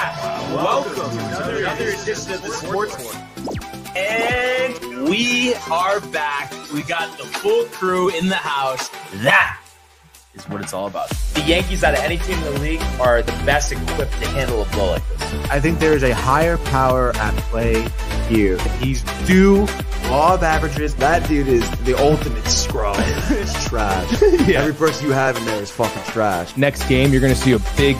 back. Welcome to another edition of the Sportsport. And we are back. We got the full crew in the house. That is what it's all about. The Yankees, out of any team in the league, are the best equipped to handle a blow like this. I think there is a higher power at play here. He's due law of averages. That dude is the ultimate scrub. It's trash. Yeah. Every person you have in there is fucking trash. Next game, you're going to see a big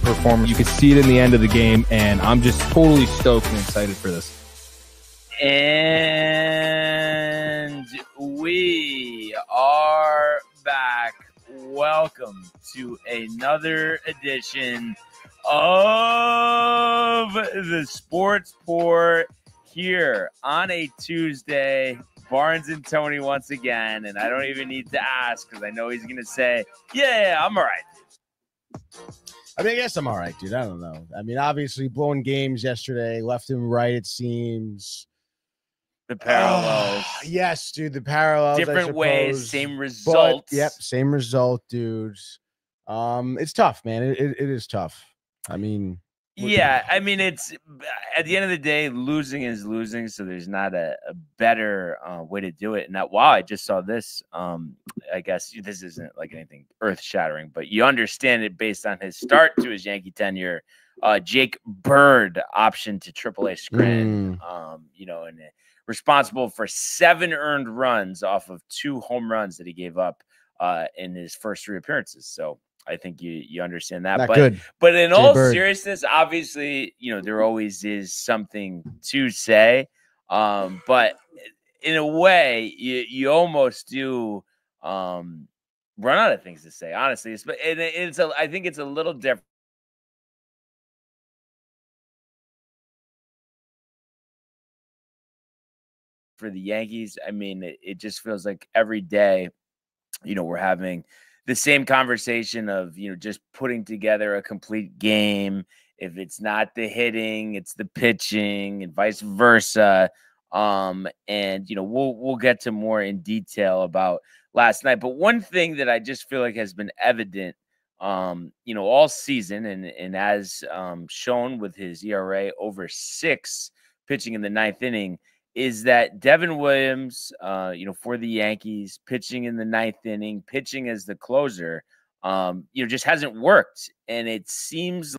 performance. You can see it in the end of the game, and I'm just totally stoked and excited for this. And we are back. Welcome to another edition of the Sportsport here on a Tuesday. Barnes and Tony once again, and I don't even need to ask because I know he's going to say, yeah, I'm all right. I mean, I guess I'm all right, dude. I don't know. I mean, obviously blowing games yesterday, left and right, it seems. The parallels. Yes, dude, the parallels. Different ways, same results. But, yep, same result, dude. It's tough, man. It is tough. I mean, yeah, I mean, it's at the end of the day, losing is losing, so there's not a better way to do it. And that, wow, I just saw this. I guess this isn't like anything earth-shattering, but you understand it based on his start to his Yankee tenure. Jake Bird option to AAA Scranton, and responsible for 7 earned runs off of 2 home runs that he gave up in his first 3 appearances. So I think you understand that. Not good. But in all seriousness, obviously, there always is something to say. But in a way, you almost do run out of things to say, honestly. I think it's a little different for the Yankees. I mean, it just feels like every day, we're having the same conversation of, just putting together a complete game. If it's not the hitting, it's the pitching and vice versa. And, we'll get to more in detail about last night. But one thing that I just feel like has been evident, all season and as shown with his ERA over 6 pitching in the 9th inning, is that Devin Williams, for the Yankees, pitching in the 9th inning, pitching as the closer, just hasn't worked. And it seems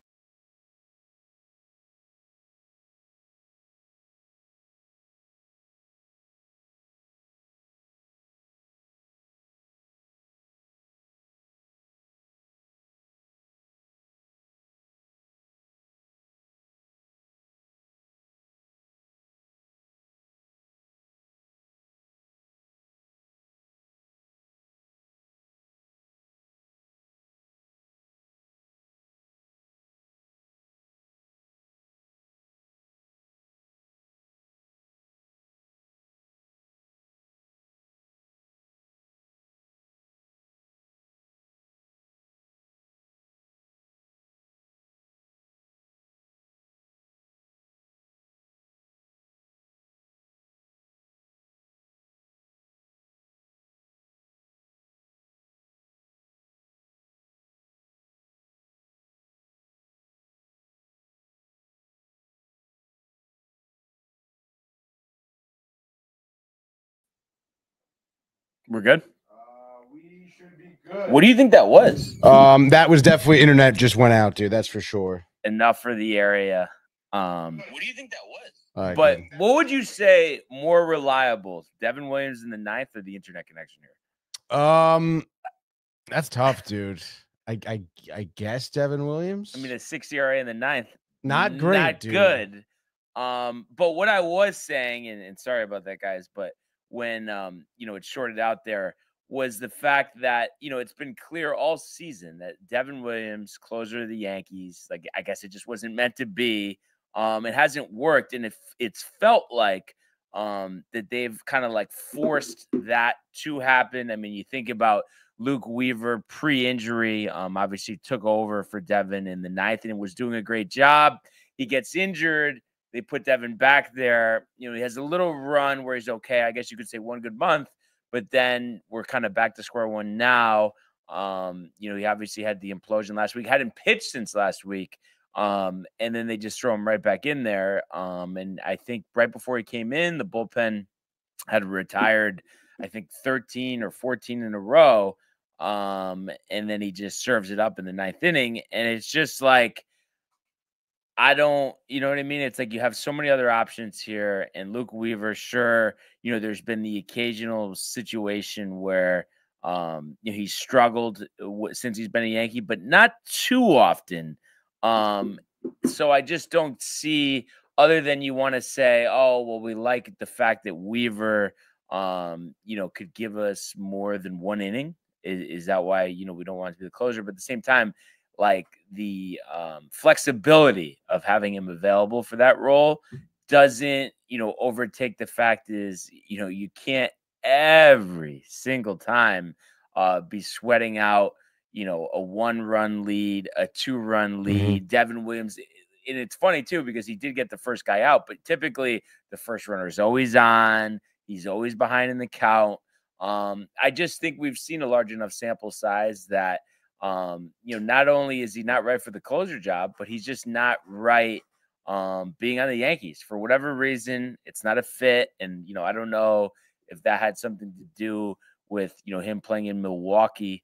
we're good. We should be good. What do you think that was? That was definitely internet just went out, dude. That's for sure. Enough for the area. What do you think that was? But what would you say more reliable, Devin Williams in the 9th or the internet connection here? That's tough, dude. I guess Devin Williams. I mean, a 6 ERA in the 9th. Not great, not dude. good. But what I was saying, and sorry about that, guys, but when it shorted out there, was the fact that it's been clear all season that Devin Williams, closer of the Yankees, like I guess it just wasn't meant to be. It hasn't worked, and it's felt like that they've kind of like forced that to happen. I mean, you think about Luke Weaver pre-injury, obviously took over for Devin in the 9th and was doing a great job. He gets injured. They put Devin back there. He has a little run where he's okay. I guess you could say one good month, but then we're kind of back to square one now. He obviously had the implosion last week. Hadn't pitched since last week. And then they just throw him right back in there. And I think right before he came in, the bullpen had retired, I think 13 or 14 in a row. And then he just serves it up in the 9th inning. And it's just like, you know what I mean? It's like you have so many other options here. And Luke Weaver, sure, there's been the occasional situation where he's struggled since he's been a Yankee, but not too often. So I just don't see, other than you want to say, oh, well, we like the fact that Weaver, could give us more than 1 inning. Is that why, we don't want to be the closer? But at the same time, like the flexibility of having him available for that role doesn't, overtake the fact is, you can't every single time be sweating out, a 1-run lead, a 2-run lead. Devin Williams. And it's funny too, because he did get the first guy out, but typically the first runner is always on. He's always behind in the count. I just think we've seen a large enough sample size that, not only is he not right for the closer job, but he's just not right being on the Yankees for whatever reason. It's not a fit. And, I don't know if that had something to do with, him playing in Milwaukee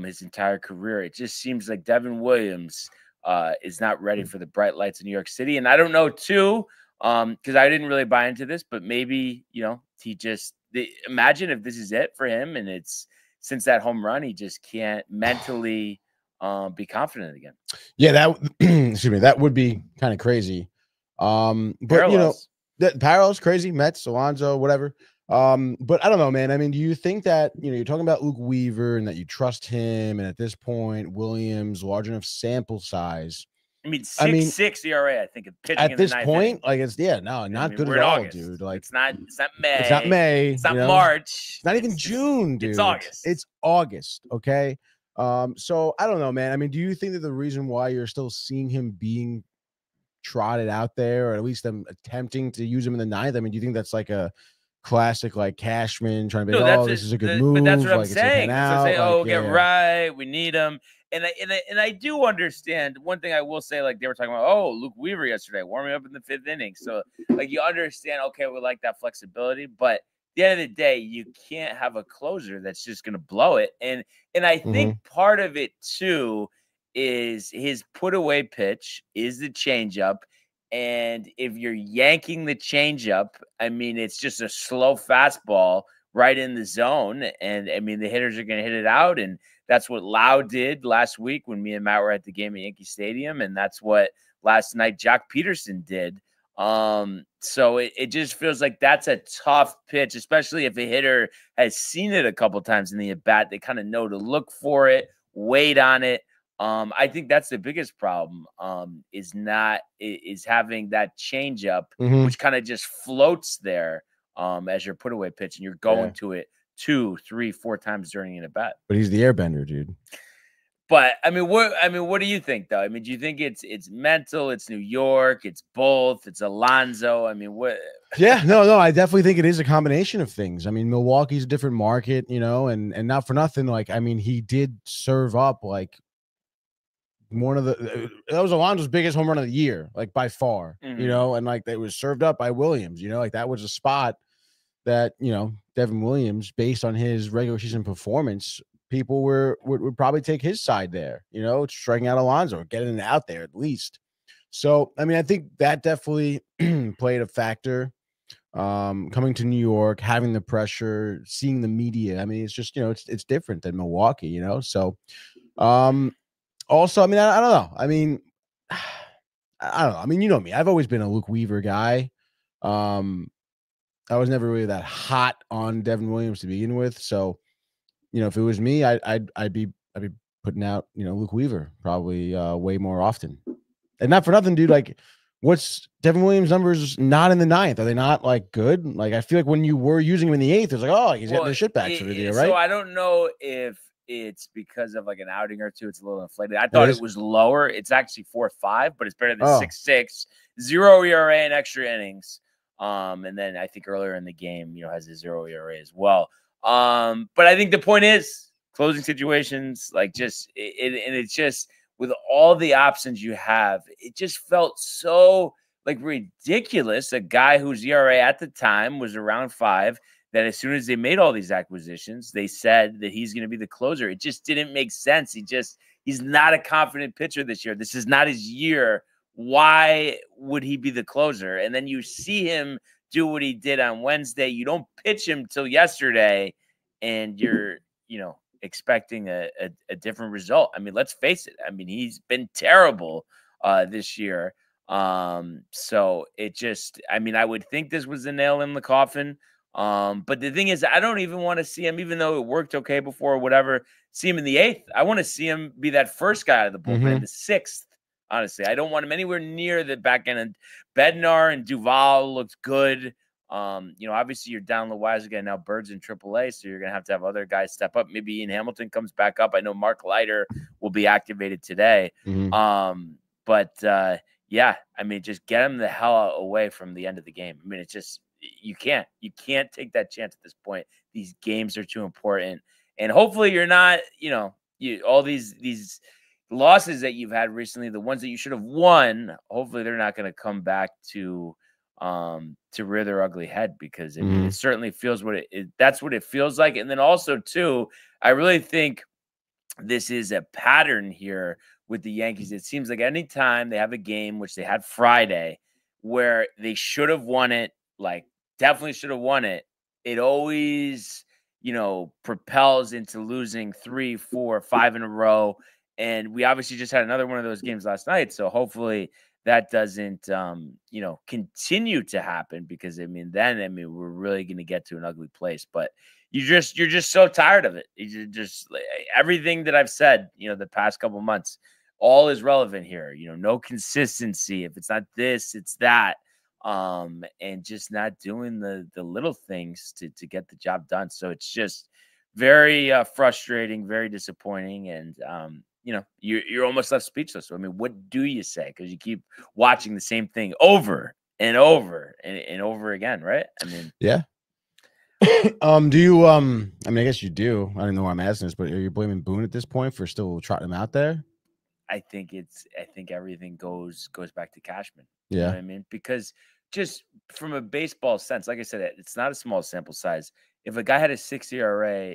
his entire career. It just seems like Devin Williams is not ready for the bright lights of New York City. And I don't know too, because I didn't really buy into this, but maybe, imagine if this is it for him, and it's since that home run, he just can't mentally be confident again. Yeah, that would be kind of crazy. But Parallels. that parallels crazy. Mets, Alonso, whatever. But I don't know, man. I mean, do you think that, you're talking about Luke Weaver and that you trust him, and at this point, Williams, large enough sample size. I mean, 6.6 ERA, I think, of pitching at in this the 9th point, inning. like not good we're at in all, August. dude. Like it's not May. It's not May. It's not March. It's not even June, dude. It's August. It's August. Okay. So I don't know, man. I mean, do you think that the reason why you're still seeing him being trotted out there, or at least them attempting to use him in the 9th? I mean, do you think that's like a classic, like Cashman trying to be, this is a good move? But that's what I'm like, saying. Get yeah. right. We need him. And I do understand one thing. I will say, like they were talking about, Luke Weaver yesterday warming up in the 5th inning. So like you understand, okay, we like that flexibility, but at the end of the day, you can't have a closer that's just going to blow it. And I think part of it too is his put away pitch is the changeup. And if you're yanking the changeup, I mean, it's just a slow fastball right in the zone. And I mean, the hitters are going to hit it out. And that's what Lau did last week when me and Matt were at the game at Yankee Stadium. And that's what last night Jock Peterson did. So it just feels like that's a tough pitch, especially if a hitter has seen it a couple times in the at-bat. They kind of know to look for it, wait on it. I think that's the biggest problem, is having that changeup, which kind of just floats there as your put away pitch, and you're going to it 2, 3, 4 times during an at-bat. But he's the airbender, dude. But I mean, what do you think, though? I mean, do you think it's mental, it's New York, it's both, it's Alonso? I mean, what? Yeah, no, I definitely think it is a combination of things. I mean, Milwaukee's a different market, and not for nothing. Like, I mean, he did serve up like one of that was Alonso's biggest home run of the year, like by far, and like it was served up by Williams, like that was a spot that, Devin Williams, based on his regular season performance, people would probably take his side there, striking out Alonso, getting it out there at least. So, I mean, I think that definitely played a factor. Coming to New York, having the pressure, seeing the media. I mean, it's just, it's different than Milwaukee, So, also, I mean, I don't know. I mean, I don't know. I mean, you know me. I've always been a Luke Weaver guy. I was never really that hot on Devin Williams to begin with. So, if it was me, I'd be putting out, Luke Weaver probably way more often. And not for nothing, dude. Like, what's Devin Williams' numbers not in the 9th? Are they not like good? Like, I feel like when you were using him in the 8th, it's like, he's getting the shit back sort of deal, right? So I don't know if it's because of like an outing or two. It's a little inflated. I thought it was lower. It's actually 4.5, but it's better than 6.6. 0 ERA in extra innings. And then I think earlier in the game, has a 0 ERA as well. But I think the point is closing situations, like it's just with all the options you have, it just felt so like ridiculous. A guy whose ERA at the time was around 5, that as soon as they made all these acquisitions, they said that he's going to be the closer. It just didn't make sense. He's not a confident pitcher this year. This is not his year. Why would he be the closer? And then you see him do what he did on Wednesday. You don't pitch him till yesterday, and you're, expecting a different result. I mean, let's face it. I mean, he's been terrible this year. So it just, I would think this was the nail in the coffin. But the thing is, I don't even want to see him, even though it worked okay before or whatever, see him in the 8th. I want to see him be that first guy out of the bullpen in the 6th. Honestly, I don't want him anywhere near the back end. And Bednar and Duvall looked good. Obviously you're down Loaiza again now. Bird's in AAA, so you're gonna have to have other guys step up. Maybe Ian Hamilton comes back up. I know Mark Leiter will be activated today. Just get him the hell away from the end of the game. I mean, it's just you can't take that chance at this point. These games are too important, and hopefully you're not. All these losses that you've had recently, the ones that you should have won, hopefully they're not going to come back to rear their ugly head, because it certainly feels that's what it feels like. And then also too, I really think this is a pattern here with the Yankees. It seems like anytime they have a game, which they had Friday, where they should have won it, like definitely should have won it, it always, propels into losing 3, 4, 5 in a row. And we obviously just had another one of those games last night. So hopefully that doesn't, continue to happen, because we're really going to get to an ugly place. But you're just so tired of it. You just everything that I've said, the past couple months, all is relevant here. No consistency. If it's not this, it's that. And just not doing the little things to get the job done. So it's just very frustrating, very disappointing. And, you're almost left speechless. I mean, what do you say? Because you keep watching the same thing over and over and over again, right? I mean, yeah. Do you? I guess you do. I don't know why I'm asking this, but are you blaming Boone at this point for still trotting him out there? I think everything goes back to Cashman. Yeah, you know what I mean, because just from a baseball sense, like I said, it's not a small sample size. If a guy had a 6 ERA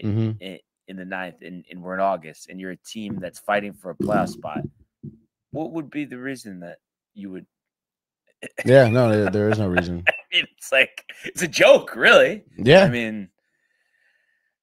in the 9th, and we're in August, and you're a team that's fighting for a playoff spot, what would be the reason that you would? Yeah, no, there is no reason. I mean, it's a joke, really. Yeah. I mean,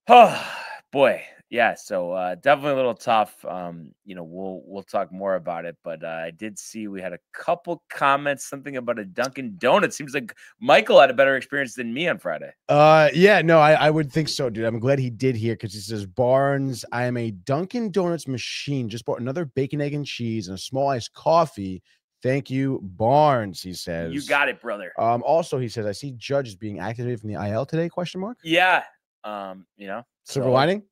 oh boy. Yeah. So definitely a little tough. We'll talk more about it, but I did see we had a couple comments, something about a Dunkin' Donuts. Seems like Michael had a better experience than me on Friday. Yeah, no, I would think so, dude. I'm glad he did here, because he says, Barnes, I am a Dunkin' Donuts machine. Just bought another bacon, egg, and cheese and a small iced coffee. Thank you, Barnes, he says. You got it, brother. Also, he says, I see Judge is being activated from the IL today, ? Yeah. Silver lining?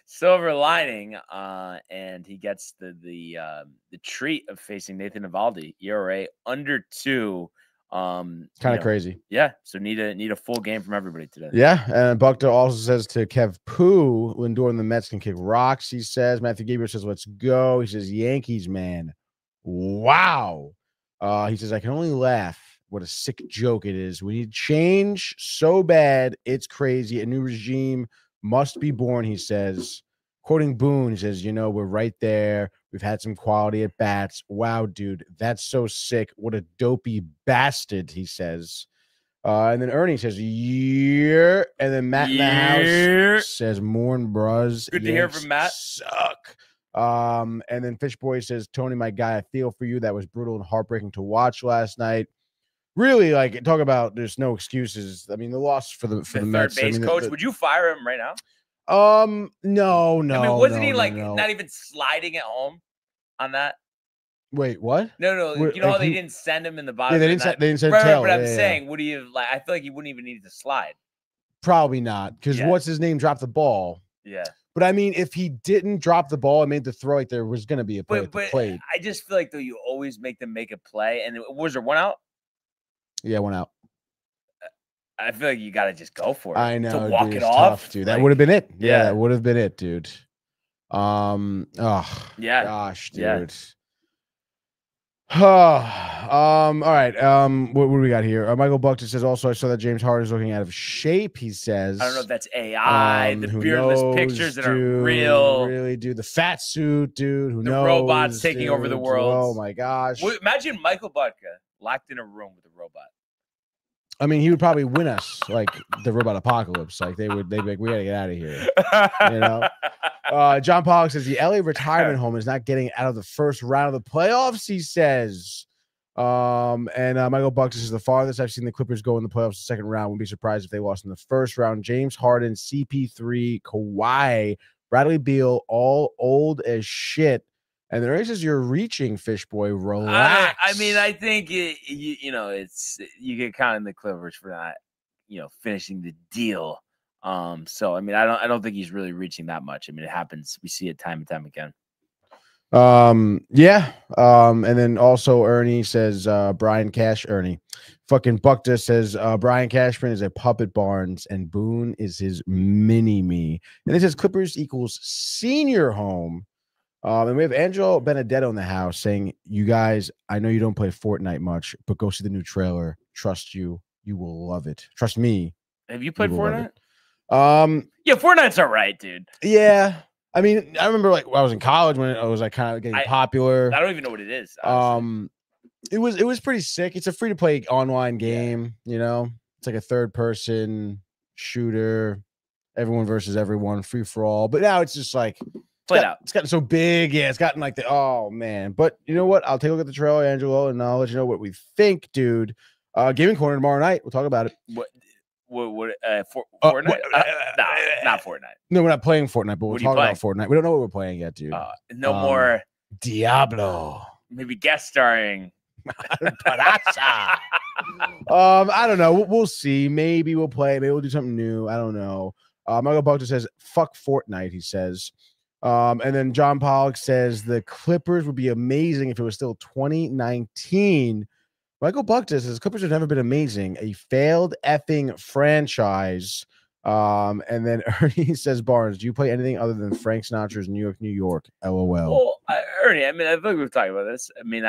Silver lining, and he gets the treat of facing Nathan Eovaldi, ERA under 2. Kind of crazy. Yeah, so need a full game from everybody today. Yeah, and Buckner also says to Kev Pooh, Lindor and the Mets can kick rocks, he says. Matthew Gabriel says, let's go. He says, Yankees, man. Wow. He says, I can only laugh. What a sick joke it is. We need change so bad. It's crazy. A new regime must be born, he says. Quoting Boone, he says, we're right there. We've had some quality at bats. Wow, dude, that's so sick. What a dopey bastard, he says. And then Ernie says, yeah. And then Matt in the house says, morn, bros. Good to hear from Matt. Suck. And then Fishboy says, Tony, my guy, I feel for you. That was brutal and heartbreaking to watch last night. Really, talk about there's no excuses. I mean, the loss for the Mets. Third base coach, would you fire him right now? No. I mean, wasn't he not even sliding at home on that? Wait, what? No. You know how they didn't send him in the bottom? Yeah, they didn't send right, Taylor. But I'm saying, would he have I feel like he wouldn't even need to slide. Probably not, because what's his name dropped the ball. Yeah. But I mean, if he didn't drop the ball and made the throw, there was going to be a play at the plate. I just feel like, though, you always make them make a play. And was there one out? Yeah, one out. I feel like you got to just go for it. I know. To walk dude, it off. tough, dude. That would have been it. Yeah, that would have been it, dude. Oh, Yeah. gosh, Yeah. dude. All right. What do we got here? Michael Buckton says also, I saw that James Harden is looking out of shape. He says, I don't know if that's AI, the who beardless knows, pictures that dude, aren't real. Really, dude. The fat suit, dude. Who The knows? robots taking over the dude. world. Oh my gosh. Imagine Michael Butka locked in a room with a robot. I mean, he would probably win us like the robot apocalypse. Like they'd be like, we gotta get out of here. You know. John Pollock says the LA retirement home is not getting out of the first round of the playoffs. He says. Michael Buck says the farthest I've seen the Clippers go in the playoffs the second round. Wouldn't be surprised if they lost in the first round. James Harden, CP3, Kawhi, Bradley Beal, all old as shit. And the race says you're reaching, fish boy. Relax. I mean, I think you get kind of the Clippers for not, finishing the deal. So I mean, I don't think he's really reaching that much. I mean, it happens. We see it time and time again. Yeah. And then also Ernie says, Brian Cash, Ernie. Fucking Buckta says, Brian Cashman is a puppet Barnes and Boone is his mini-me. And it says Clippers equals senior home. And we have Angelo Benedetto in the house saying, you guys, I know you don't play Fortnite much, but go see the new trailer. Trust you. You will love it. Trust me. Have you played Fortnite? Yeah, Fortnite's all right, dude. Yeah. I mean, I remember like when I was in college when it was like kind of getting popular. I don't even know what it is. Honestly. It was pretty sick. It's a free to play online game, you know. It's like a third person shooter, everyone versus everyone, free for all. But now it's just like it's gotten so big. Yeah, it's gotten like oh man. But you know what? I'll take a look at the trailer, Angelo, and I'll let you know what we think, dude. Gaming Corner tomorrow night. We'll talk about it. Fortnite? Not Fortnite. No, we're not playing Fortnite, but we'll talk about Fortnite. We don't know what we're playing yet, dude. No more Diablo. Maybe guest starring. I don't know. We'll see. Maybe we'll play. Maybe we'll do something new. I don't know. Michael Buckter says, fuck Fortnite, he says. And then John Pollock says the Clippers would be amazing if it was still 2019. Michael Buckter says Clippers have never been amazing. A failed effing franchise. And then Ernie says, Barnes, do you play anything other than Frank Sinatra's New York, New York? LOL. Well, Ernie, I mean, I think we've talked about this. I mean,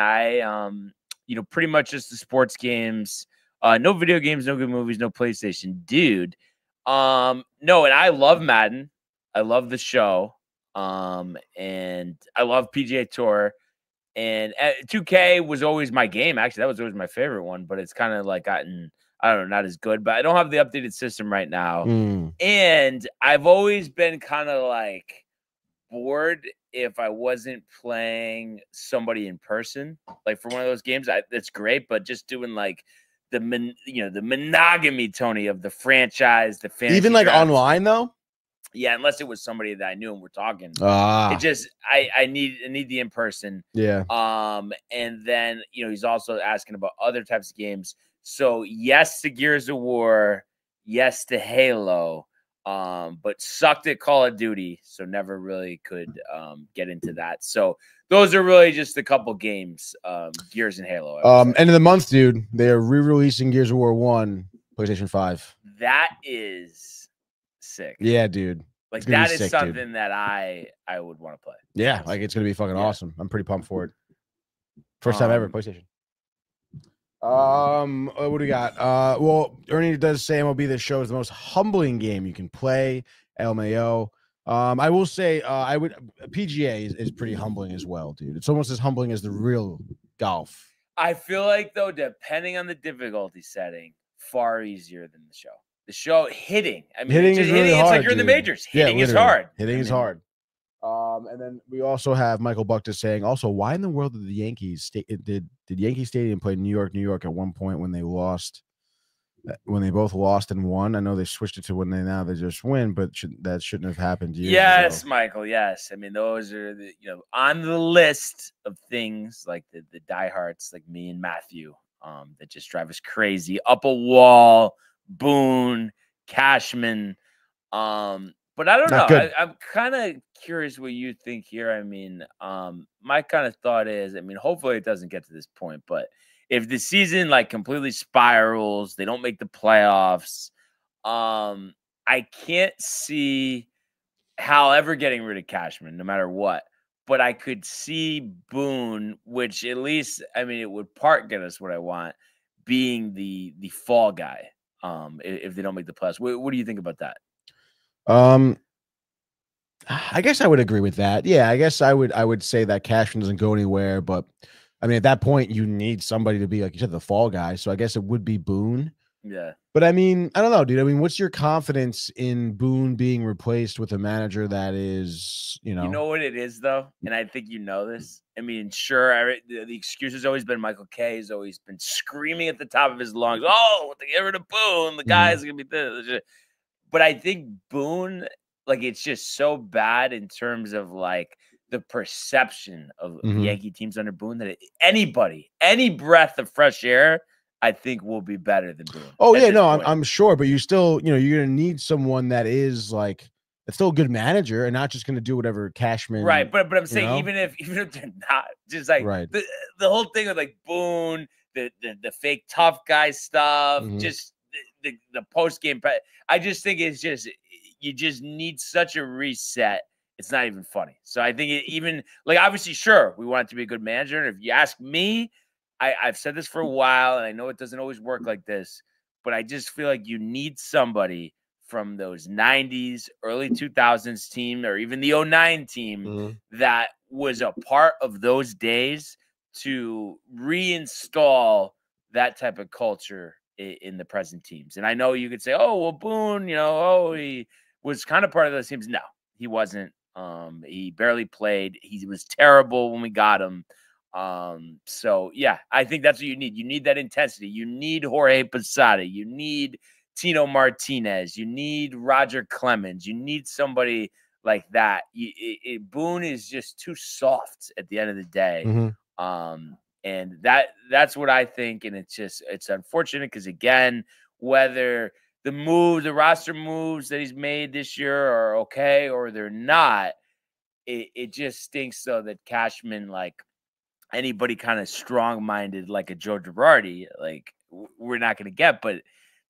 pretty much just the sports games, no video games, no good movies, no PlayStation, dude. No, and I love Madden. I love the show. And I love PGA Tour. And 2K was always my game. Actually, that was always my favorite one, but it's kind of like gotten, I don't know, not as good. But I don't have the updated system right now. And I've always been kind of like bored if I wasn't playing somebody in person. Like for one of those games, that's great. But just doing like the monogamy, Tony, of the franchise, the fantasy even like drafts. Online though. Yeah, unless it was somebody that I knew and we're talking. It just I need the in person. Yeah. And then he's also asking about other types of games. So yes to Gears of War, yes to Halo, but sucked at Call of Duty, so never really could get into that. So those are really just a couple games, Gears and Halo. End of the month, dude. They are re-releasing Gears of War 1, PlayStation 5. That is sick. Yeah, dude. Like that is sick, something dude. That I would want to play. Yeah, like it's gonna be fucking awesome. I'm pretty pumped for it. First time ever, PlayStation. What do we got? Well, Ernie does say MLB The Show is the most humbling game you can play. LMAO. I will say PGA is pretty humbling as well, dude. It's almost as humbling as the real golf. I feel like though, depending on the difficulty setting, far easier than the show. The show hitting. I mean, hitting is really hard. It's like you're in the majors. Hitting is hard. Hitting is hard. And then we also have Michael Buckter saying, also, why in the world did the Yankees did Yankee Stadium play New York, New York at one point when they lost, when they both lost and won? I know they switched it to when they just win, but that shouldn't have happened. Yes, Michael. Yes, I mean those are the on the list of things like the diehards like me and Matthew that just drive us crazy. Up a wall. Boone, Cashman, but I don't know. I'm kind of curious what you think here. I mean, my kind of thought is, I mean, hopefully it doesn't get to this point, but if the season like completely spirals, they don't make the playoffs, I can't see Hal ever getting rid of Cashman, no matter what. But I could see Boone, which at least, I mean, it would part get us what I want, being the fall guy. If they don't make the playoffs, what do you think about that? I guess I would agree with that. Yeah, I guess I would say that Cashman doesn't go anywhere, but I mean, at that point, you need somebody to be, like you said, the fall guy. So I guess it would be Boone. Yeah. But I mean, I don't know, dude. I mean, what's your confidence in Boone being replaced with a manager that is, You know what it is, though? And I think you know this. I mean, sure, the excuse has always been Michael Kay has always been screaming at the top of his lungs, oh, to get rid of Boone, the guy's going to be this. But I think Boone, like, it's just so bad in terms of, like, the perception of Yankee teams under Boone that any breath of fresh air, I think will be better than Boone. Oh yeah, no, I'm sure, but you still, you're gonna need someone that is like that's still a good manager and not just gonna do whatever Cashman. Right, but I'm saying even if they're not, just like the whole thing of like Boone, the fake tough guy stuff, just the post game. I just think it's just you just need such a reset. It's not even funny. So I think even like obviously, sure, we want it to be a good manager. And if you ask me, I've said this for a while, and I know it doesn't always work like this, but I just feel like you need somebody from those 90s, early 2000s team, or even the 09 team that was a part of those days to reinstall that type of culture in the present teams. And I know you could say, oh, well, Boone, he was kind of part of those teams. No, he wasn't. He barely played. He was terrible when we got him. So yeah, I think that's what you need. You need that intensity. You need Jorge Posada. You need Tino Martinez. You need Roger Clemens. You need somebody like that. Boone is just too soft at the end of the day. And that's what I think. And it's unfortunate because again, whether the roster moves that he's made this year are okay or they're not, it just stinks though that Cashman, like, anybody kind of strong-minded like a Joe Girardi, like we're not going to get, but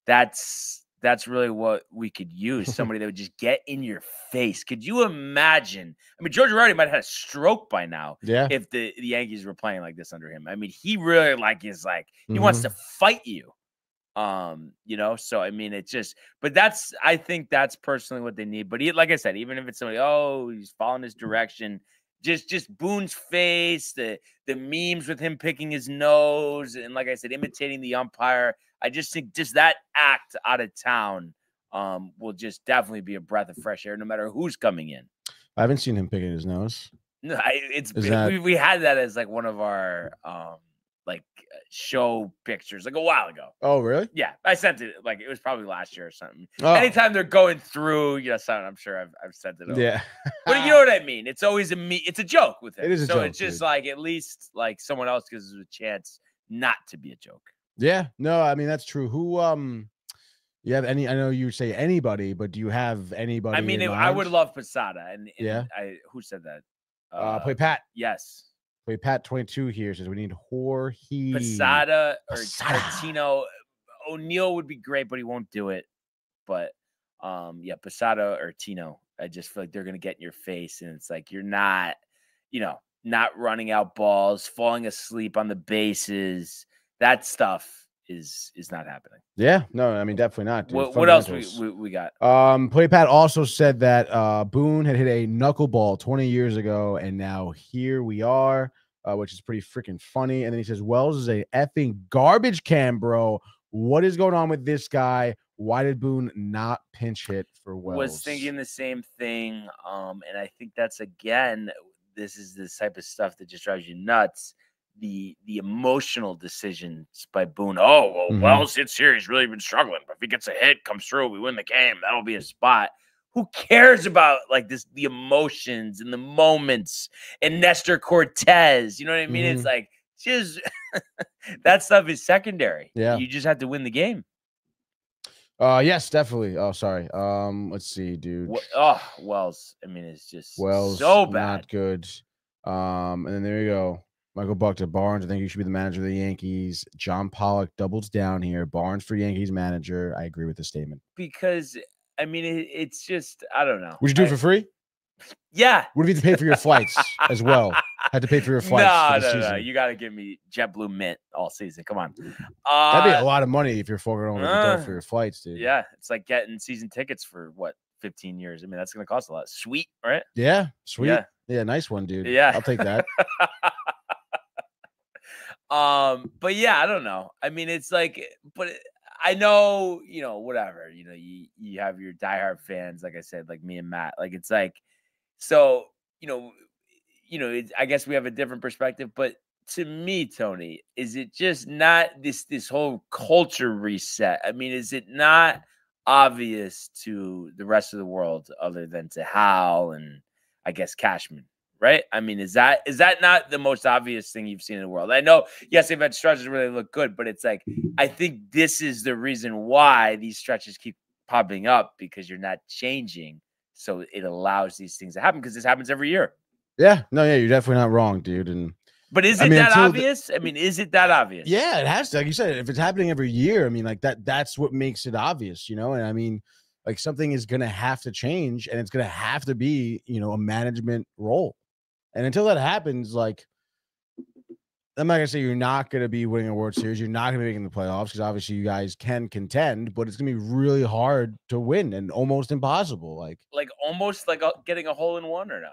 that's really what we could use. Somebody that would just get in your face. Could you imagine? I mean, Joe Girardi might have had a stroke by now. Yeah. If the Yankees were playing like this under him. I mean, he really he wants to fight you. So I mean, it's just, but I think that's personally what they need. But like I said, even if it's somebody, he's following his direction, just Boone's face, the memes with him picking his nose, and like I said, imitating the umpire. I just think just that act out of town will just definitely be a breath of fresh air, no matter who's coming in. I haven't seen him picking his nose. No, we had that as like one of our show pictures like a while ago. Oh, really? Yeah, I sent it. Like it was probably last year or something. Oh. Anytime they're going through, something, I'm sure I've sent it over. Yeah, but you know what I mean. It's always it's a joke with him. It is a so joke, it's just dude. like at least like someone else gives us a chance not to be a joke. Yeah, no, I mean that's true. Who you have any? I know you say anybody, but do you have anybody? I mean, I would love Posada, and yeah. Who said that? Play Pat. Yes. Wait, Pat 22 here says we need Jorge Posada or Tino. O'Neill would be great, but he won't do it. But Posada or Tino. I just feel like they're gonna get in your face, and it's like you're not, not running out balls, falling asleep on the bases. That stuff is not happening. Yeah, no, I mean definitely not. Dude. What else we got? Play Pat also said that Boone had hit a knuckleball 20 years ago, and now here we are, which is pretty freaking funny. And then he says Wells is a effing garbage can, bro. What is going on with this guy? Why did Boone not pinch hit for Wells? Was thinking the same thing, and I think that's again, this is the type of stuff that just drives you nuts. The emotional decisions by Boone. Oh, well, Wells hits here. He's really been struggling. But if he gets a hit, comes through, we win the game. That'll be a spot. Who cares about like the emotions and the moments and Nestor Cortez? You know what I mean? It's like just that stuff is secondary. Yeah, you just have to win the game. Yes, definitely. Oh, sorry. Let's see, dude. Wells. I mean, it's just Wells so bad. Not good. And then there you go. Michael Buck to Barnes. I think you should be the manager of the Yankees. John Pollock doubles down here. Barnes for Yankees manager. I agree with the statement. Because I mean, it's just, I don't know. Would you do it for free? Yeah. What if you had to pay for your flights as well? Had to pay for your flights for the season. No. You got to give me JetBlue Mint all season. Come on. That'd be a lot of money if you're forking over the dough for your flights, dude. Yeah. It's like getting season tickets for what, 15 years. I mean, that's going to cost a lot. Sweet, right? Yeah. Sweet. Yeah. Nice one, dude. Yeah. I'll take that. But yeah, I don't know. I mean, it's like, but I know, whatever, you have your diehard fans, like I said, like me and Matt, like, it's like, so, I guess we have a different perspective, but to me, Tony, is it just not this whole culture reset? I mean, is it not obvious to the rest of the world other than to Hal and I guess Cashman? Right? I mean, is that not the most obvious thing you've seen in the world? I know, yes, they've had stretches where they look good, but it's like, I think this is the reason why these stretches keep popping up, because you're not changing. So it allows these things to happen, because this happens every year. Yeah. No, yeah, you're definitely not wrong, dude. But is it that obvious? I mean, is it that obvious? Yeah, it has to. Like you said, if it's happening every year, I mean, like that's what makes it obvious, And I mean, like, something is going to have to change, and it's going to have to be, a management role. And until that happens, like, I'm not going to say you're not going to be winning a World Series. You're not going to be making the playoffs, because obviously you guys can contend, but it's going to be really hard to win and almost impossible. Like almost like getting a hole in one, or no?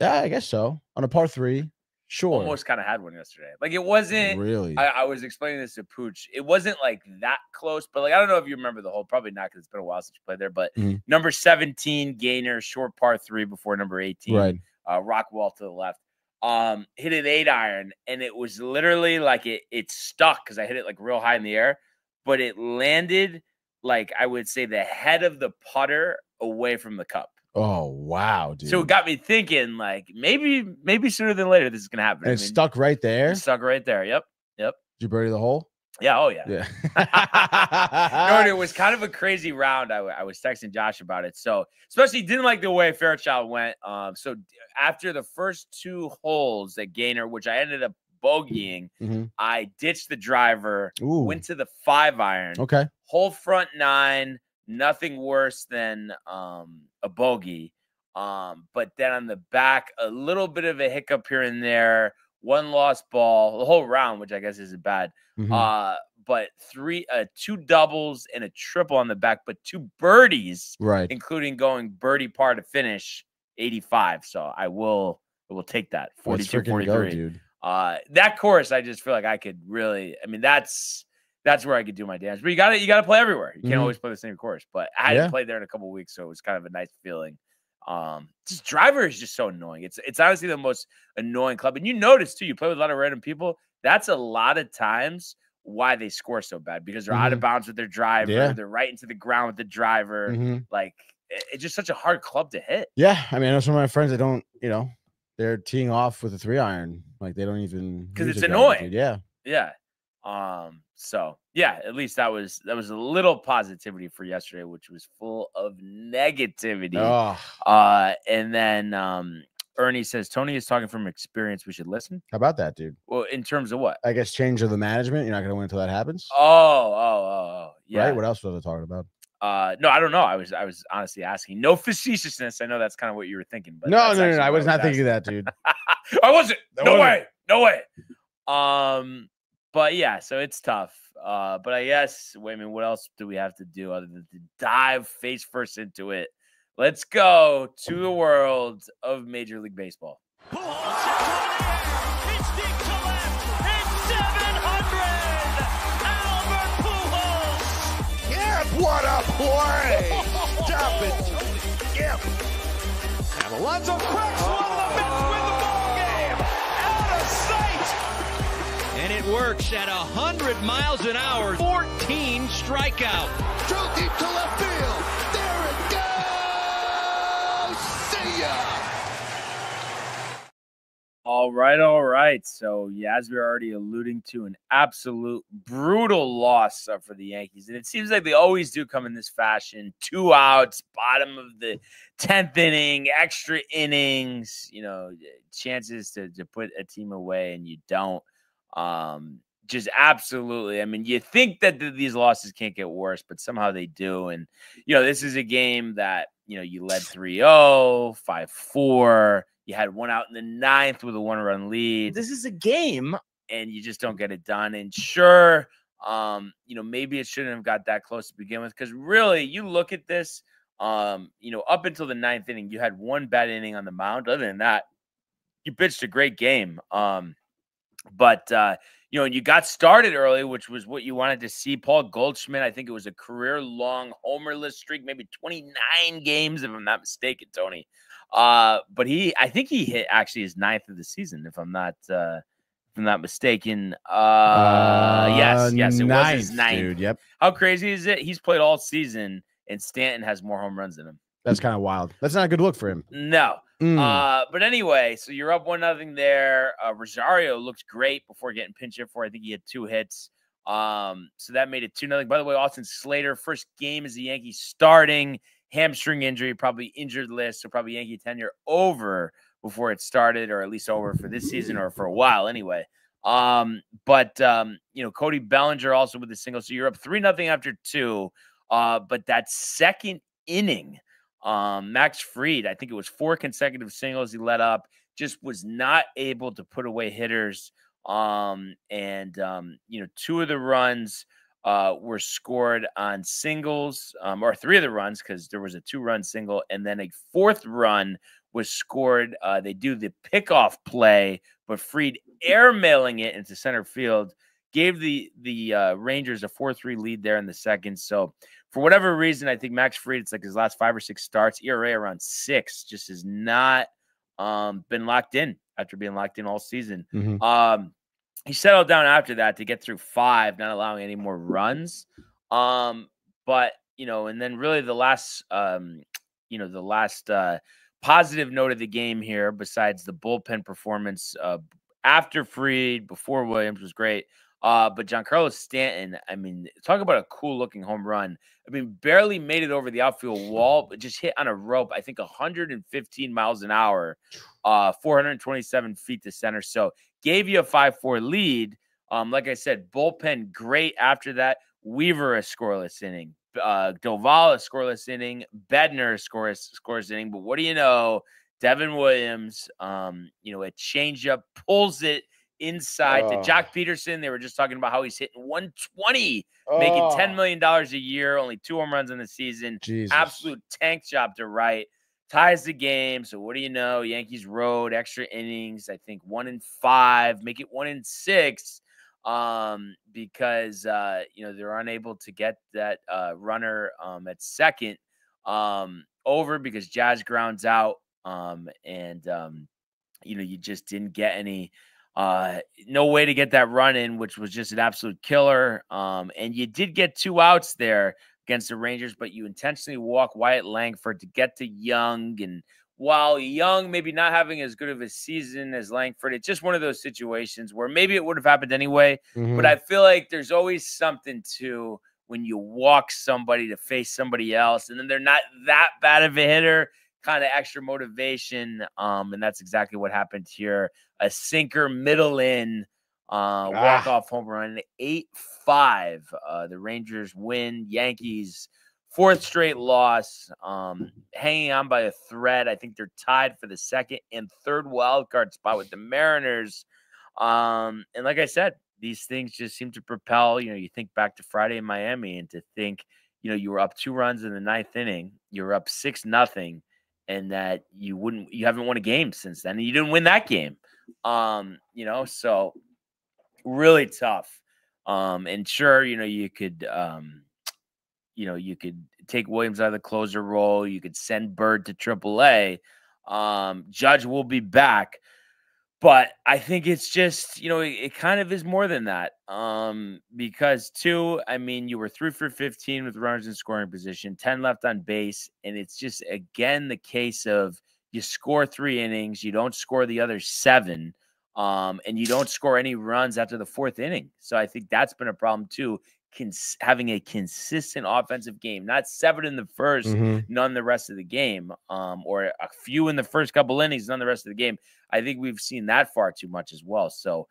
Yeah, I guess so. On a par 3, sure. Almost kind of had one yesterday. Like, it wasn't really. I was explaining this to Pooch. It wasn't like that close, but like, I don't know if you remember the hole. Probably not, because it's been a while since you played there. But number 17, Gainer, short par 3 before number 18. Right. Rock wall to the left. Hit an 8-iron, and it was literally like it stuck, because I hit it like real high in the air, but it landed like, I would say, the head of the putter away from the cup. Oh, wow, dude. So it got me thinking, like, maybe sooner than later this is gonna happen. And it stuck right there. It stuck right there. Yep. Did you bury the hole? Yeah. Oh, yeah. Yeah. No, and it was kind of a crazy round. I was texting Josh about it. So, especially didn't like the way Fairchild went. So after the first 2 holes at Gainer, which I ended up bogeying, I ditched the driver, went to the 5-iron. Okay. Hole front 9, nothing worse than a bogey. But then on the back, a little bit of a hiccup here and there. 1 lost ball the whole round, which I guess isn't bad. But 2 doubles and a triple on the back, but 2 birdies, right, including going birdie par to finish 85. So I will take that 42-43, dude. That course, I just feel like I could really. I mean, that's where I could do my damage. But you got to play everywhere. You can't always play the same course. But I hadn't played there in a couple of weeks, so it was kind of a nice feeling. Just driver is just so annoying. It's honestly the most annoying club. And you notice too, you play with a lot of random people. That's a lot of times why they score so bad, because they're out of bounds with their driver. Yeah. They're right into the ground with the driver. Like, it's just such a hard club to hit. Yeah. I mean, I know some of my friends that don't, they're teeing off with a 3-iron. Like, they don't even, because it's annoying. Yeah. Yeah. So yeah, at least that was a little positivity for yesterday, which was full of negativity. And then Ernie says, Tony is talking from experience. We should listen. How about that, dude? Well, in terms of what? I guess change of the management. You're not going to win until that happens. Oh. Yeah. Right. What else was I talking about? No, I don't know. I was honestly asking. No facetiousness. I know that's kind of what you were thinking, but no. I was not thinking that, dude. I wasn't. No way. But yeah, so it's tough. But I guess, what else do we have to do other than to dive face first into it? Let's go to the world of Major League Baseball. It's deep to left. It's 700. Albert Pujols. Yeah, what a play. Stop it. Yep. And Alonso cracks one of the Mets win the ball game. Out of sight. And it works at 100 miles an hour. 14 strikeout. Too deep to left field. There it goes. See ya. All right. So, yeah, as we were already alluding to, an absolute brutal loss for the Yankees. And it seems like they always do come in this fashion. 2 outs, bottom of the 10th inning, extra innings, chances to put a team away, and you don't. just absolutely. I mean, you think that these losses can't get worse, but somehow they do. And, this is a game that, you led 3-0, 5-4. You had one out in the ninth with a 1-run lead. This is a game. And you just don't get it done. And sure, maybe it shouldn't have got that close to begin with. Because really, you look at this, up until the ninth inning, you had one bad inning on the mound. Other than that, you pitched a great game. But and you got started early, which was what you wanted to see. Paul Goldschmidt, I think it was a career-long homerless streak, maybe 29 games, if I'm not mistaken, Tony. But I think he hit actually his ninth of the season, if I'm not mistaken. Yes, it was his ninth. Dude, yep. How crazy is it? He's played all season, and Stanton has more home runs than him. That's kind of wild. That's not a good look for him. No. But anyway, so you're up 1-0 there. Rosario looked great before getting pinch hit for. I think he had 2 hits. So that made it 2-0. By the way, Austin Slater, first game as the Yankees starting, hamstring injury, probably injured list, so probably Yankee tenure over before it started, or at least over for this season or for a while anyway. But Cody Bellinger also with a single. So you're up 3-0 after 2. But that second inning, Max Fried, I think it was 4 consecutive singles he let up, just was not able to put away hitters. 2 of the runs were scored on singles, or 3 of the runs, because there was a 2-run single, and then a 4th run was scored. They do the pickoff play, but Fried airmailing it into center field gave the Rangers a 4-3 lead there in the second. So for whatever reason, I think Max Fried, it's like his last 5 or 6 starts, ERA around 6, just has not been locked in after being locked in all season. He settled down after that to get through 5, not allowing any more runs. But, and then really the last positive note of the game here, besides the bullpen performance after Fried, before Williams, was great. But Giancarlo Stanton, I mean, talk about a cool-looking home run. I mean, barely made it over the outfield wall, but just hit on a rope, I think 115 miles an hour, 427 feet to center. So gave you a 5-4 lead. Like I said, bullpen great after that. Weaver a scoreless inning. Doval a scoreless inning. Bednar a scoreless inning. But what do you know? Devin Williams, a changeup, pulls it inside to Jock Peterson. They were just talking about how he's hitting 120, making $10 million a year, only 2 home runs in the season. Jesus. Absolute tank job to right. Ties the game. So what do you know? Yankees road, extra innings, I think 1-5, make it 1-6. Because they're unable to get that runner at second over because Jazz grounds out. You just didn't get any no way to get that run in, which was just an absolute killer. And you did get 2 outs there against the Rangers, but you intentionally walk Wyatt Langford to get to Young. And while Young maybe not having as good of a season as Langford, it's just one of those situations where maybe it would have happened anyway. But I feel like there's always something to when you walk somebody to face somebody else, and then they're not that bad of a hitter, kind of extra motivation. And that's exactly what happened here. A sinker middle in, walk-off home run, 8-5. The Rangers win. Yankees 4th straight loss, hanging on by a thread. I think they're tied for the 2nd and 3rd wild card spot with the Mariners. And like I said, these things just seem to propel. You think back to Friday in Miami, and to think, you were up 2 runs in the 9th inning, you were up 6-0, and that you haven't won a game since then, and you didn't win that game. So really tough. And sure, you could take Williams out of the closer role. You could send Bird to AAA. Judge will be back. But I think it's just, it kind of is more than that. Because you were 3 for 15 with runners in scoring position, 10 left on base. And it's just, again, the case of you score 3 innings, you don't score the other 7, and you don't score any runs after the 4th inning. So I think that's been a problem too. Having a consistent offensive game, not 7 in the first, none the rest of the game, or a few in the first couple innings, none the rest of the game. I think we've seen that far too much as well. So,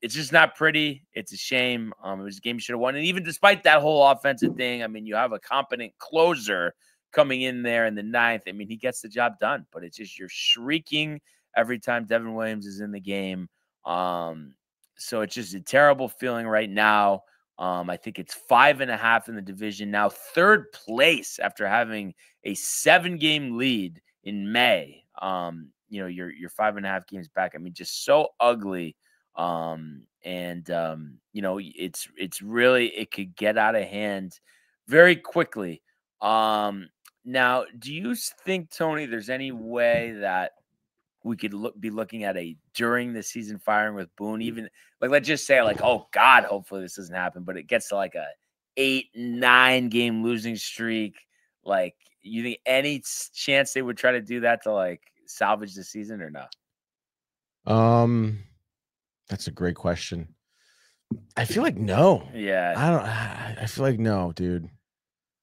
It's just not pretty. It's a shame. It was a game you should have won. And even despite that whole offensive thing, I mean, you have a competent closer coming in there in the 9th. I mean, he gets the job done, but it's just you're shrieking every time Devin Williams is in the game. So it's just a terrible feeling right now. I think it's 5.5 in the division now, 3rd place after having a 7-game lead in May. You're 5.5 games back. I mean, just so ugly. It's really, it could get out of hand very quickly. Now, do you think, Tony, there's any way that we could be looking at a during the season firing with Boone, even like, let's just say like, oh God, hopefully this doesn't happen, but it gets to like a 8-9 game losing streak. Like, you think any chance they would try to do that to like salvage the season or no? That's a great question. I feel like no. Yeah. I feel like no, dude.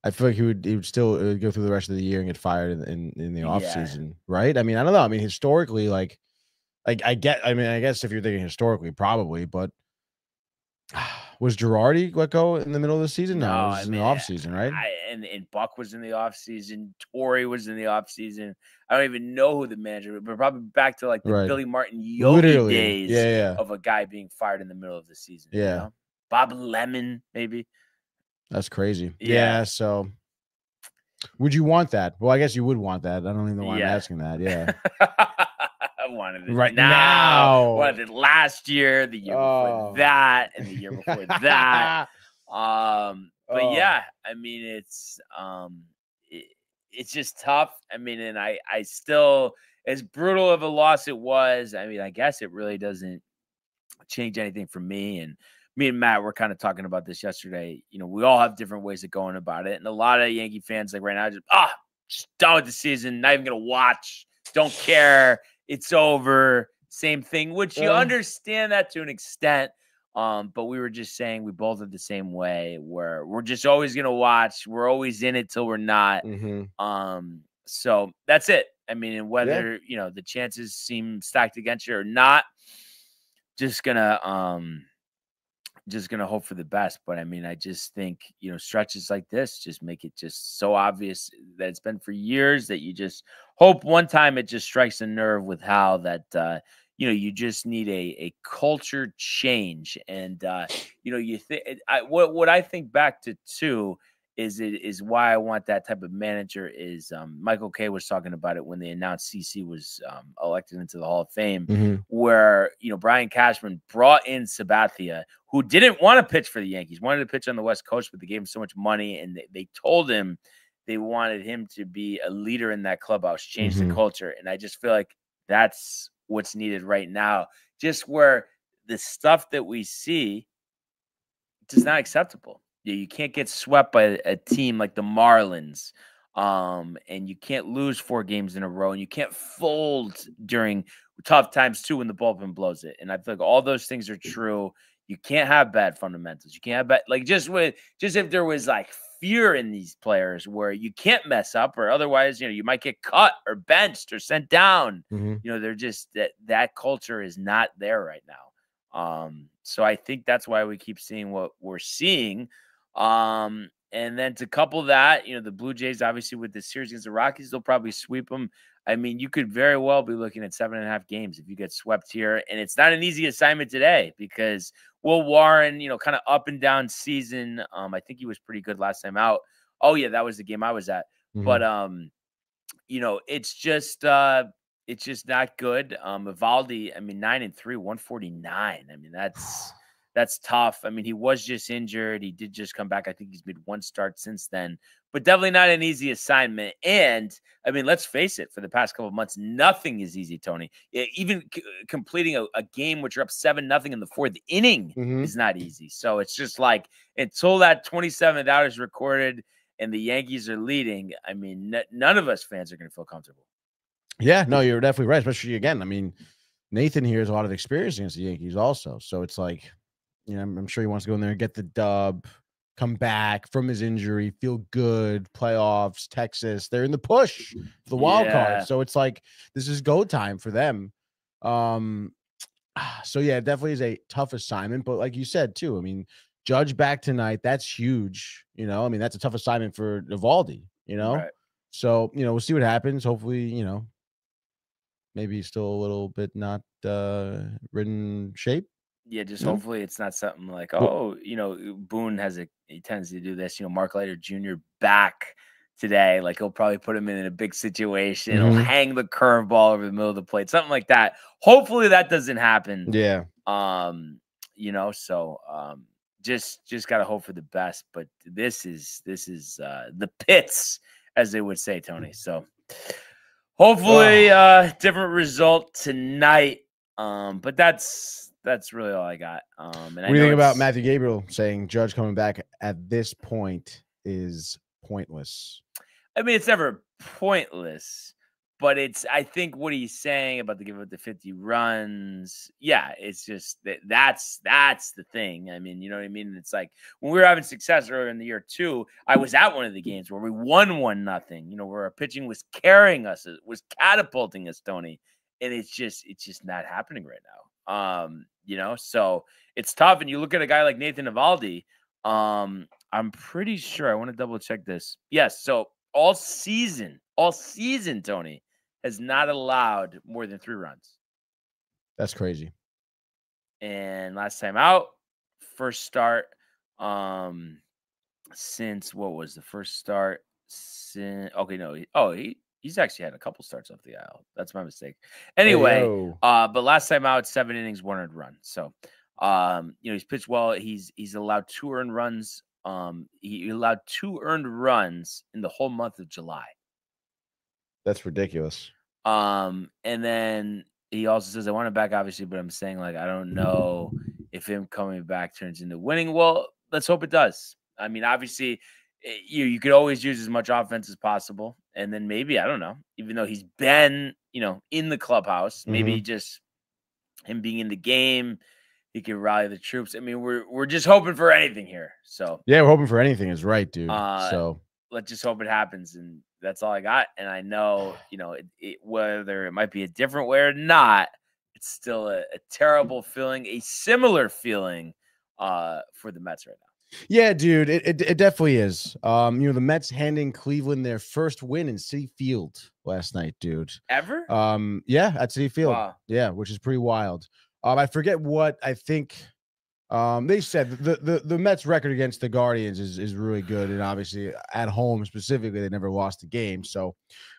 I feel like he would still go through the rest of the year and get fired in the off season, right? I mean, I don't know. I mean, historically, I guess if you're thinking historically, probably, but was Girardi let go in the middle of the season? No, it was in the off season, right? And Buck was in the off season. Torrey was in the off season. I don't even know who the manager was, but probably back to like the Billy Martin Yogi days of a guy being fired in the middle of the season. Yeah. You know? Bob Lemon, maybe. That's crazy. Yeah. So would you want that? Well, I guess you would want that. I don't even know why I'm asking that. Yeah. I wanted it right now. Wanted it last year, the year before that, and the year before that. But yeah, I mean, it's just tough. I mean, and I still, as brutal of a loss it was, I mean, I guess it really doesn't change anything for me. And me and Matt were kind of talking about this yesterday. You know, we all have different ways of going about it. And a lot of Yankee fans, like right now, just done with the season, not even going to watch, don't care. It's over. Same thing, which you understand that to an extent. But we were just saying we both are the same way where we're just always going to watch. We're always in it till we're not. So that's it. I mean, and whether, the chances seem stacked against you or not, just gonna hope for the best. But I mean, I just think, stretches like this just make it just so obvious that it's been for years that you just hope one time it just strikes a nerve with how that, you just need a culture change. And, you think what I think back to too is why I want that type of manager is Michael Kay was talking about it when they announced CC was elected into the Hall of Fame, where, Brian Cashman brought in Sabathia, who didn't want to pitch for the Yankees, wanted to pitch on the West Coast, but they gave him so much money and they told him they wanted him to be a leader in that clubhouse, change the culture. And I just feel like that's what's needed right now, just where the stuff that we see is not acceptable. You can't get swept by a team like the Marlins, and you can't lose 4 games in a row, and you can't fold during tough times too when the bullpen blows it. And I feel like all those things are true. You can't have bad fundamentals. You can't have bad, like just if there was like fear in these players where you can't mess up, or otherwise, you might get cut or benched or sent down. They're just that culture is not there right now. So I think that's why we keep seeing what we're seeing. And then to couple that, the Blue Jays, obviously with the series against the Rockies, they'll probably sweep them. I mean, you could very well be looking at 7.5 games if you get swept here. And it's not an easy assignment today because Will Warren, kind of up and down season. I think he was pretty good last time out. Oh yeah, that was the game I was at. But it's just not good. Evaldi, I mean, 9-3, 149. I mean, that's tough. I mean, he was just injured. He did just come back. I think he's made 1 start since then, but definitely not an easy assignment. And I mean, let's face it, for the past couple of months, nothing is easy, Tony. Even completing a game which you're up 7-0 in the 4th inning is not easy. So it's just like, until that 27th out is recorded and the Yankees are leading, I mean, none of us fans are going to feel comfortable. Yeah, no, you're definitely right. Especially again, I mean, Nathan here has a lot of experience against the Yankees also. So it's like, I'm sure he wants to go in there and get the dub, come back from his injury, feel good, playoffs, Texas. They're in the push for the wild card. So it's like, this is go time for them. So yeah, it definitely is a tough assignment. But like you said too, I mean, Judge back tonight. That's huge. You know, I mean, that's a tough assignment for Eovaldi. You know, Right. so we'll see what happens. Hopefully, maybe he's still a little bit not in shape. Yeah, just No? hopefully it's not something like, Well- Boone he tends to do this. Mark Leiter Jr. back today. Like, he'll probably put him in a big situation. He'll Mhm. hang the curveball over the middle of the plate, something like that. Hopefully that doesn't happen. Yeah. Just gotta hope for the best. But this is the pits, as they would say, Tony. So hopefully different result tonight. But that's really all I got. And What do you think about Matthew Gabriel saying Judge coming back at this point is pointless? I mean, it's never pointless, but I think what he's saying about the give up the 50 runs. Yeah, it's just that's the thing. I mean, you know what I mean? It's like when we were having success earlier in the year too, I was at one of the games where we won 1-0, where our pitching was carrying us, it was catapulting us, Tony. And it's just not happening right now. So it's tough. And you look at a guy like Nathan Eovaldi. I'm pretty sure, I want to double check this. Yes. So all season, Tony has not allowed more than 3 runs. That's crazy. And last time out, first start, since what was the first start? He's actually had a couple starts off the aisle. That's my mistake. Anyway, but last time out, 7 innings, 1 earned run. So, he's pitched well. He's allowed 2 earned runs. He allowed 2 earned runs in the whole month of July. That's ridiculous. And then he also says, I want him back, obviously, but I'm saying, like, I don't know if him coming back turns into winning. Well, let's hope it does. I mean, obviously, you could always use as much offense as possible. And then maybe, I don't know, even though he's been, in the clubhouse, maybe just him being in the game, he can rally the troops. I mean, we're just hoping for anything here. So yeah, we're hoping for anything is right, dude. So let's just hope it happens. And that's all I got. And I know, whether it might be a different way or not, it's still a terrible feeling, a similar feeling for the Mets right now. Yeah, dude, it definitely is. The Mets handing Cleveland their first win in Citi Field last night, dude. Ever? Yeah, at Citi Field. Wow. Yeah, which is pretty wild. I forget what I think. They said the Mets record against the Guardians is really good, and obviously at home specifically, they never lost a game. So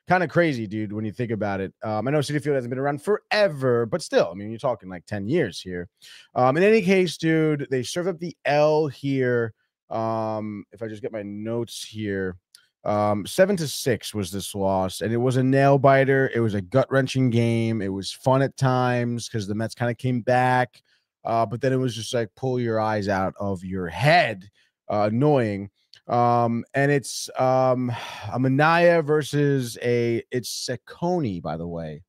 kind of crazy, dude, when you think about it. I know Citi Field hasn't been around forever, but still, I mean, you're talking like 10 years here. In any case, dude, they served up the L here. If I just get my notes here, 7-6 was this loss, and it was a nail biter. It was a gut-wrenching game. It was fun at times because the Mets kind of came back. But then it was just like pull your eyes out of your head, annoying. And it's a Manaea versus it's Ciccone, by the way.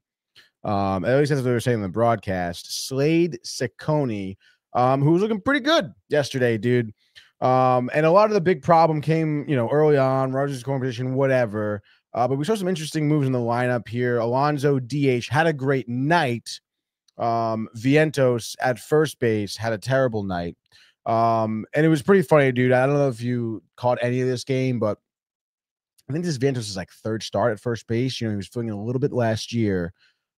At least that's what they were saying in the broadcast. Slade Ciccone, who was looking pretty good yesterday, dude. And a lot of the big problem came, early on, Rogers scoring position, whatever. But we saw some interesting moves in the lineup here. Alonso DH had a great night. Vientos at first base had a terrible night. And it was pretty funny, dude. I don't know if you caught any of this game, but I think this Vientos is like 3rd start at first base. He was feeling a little bit last year.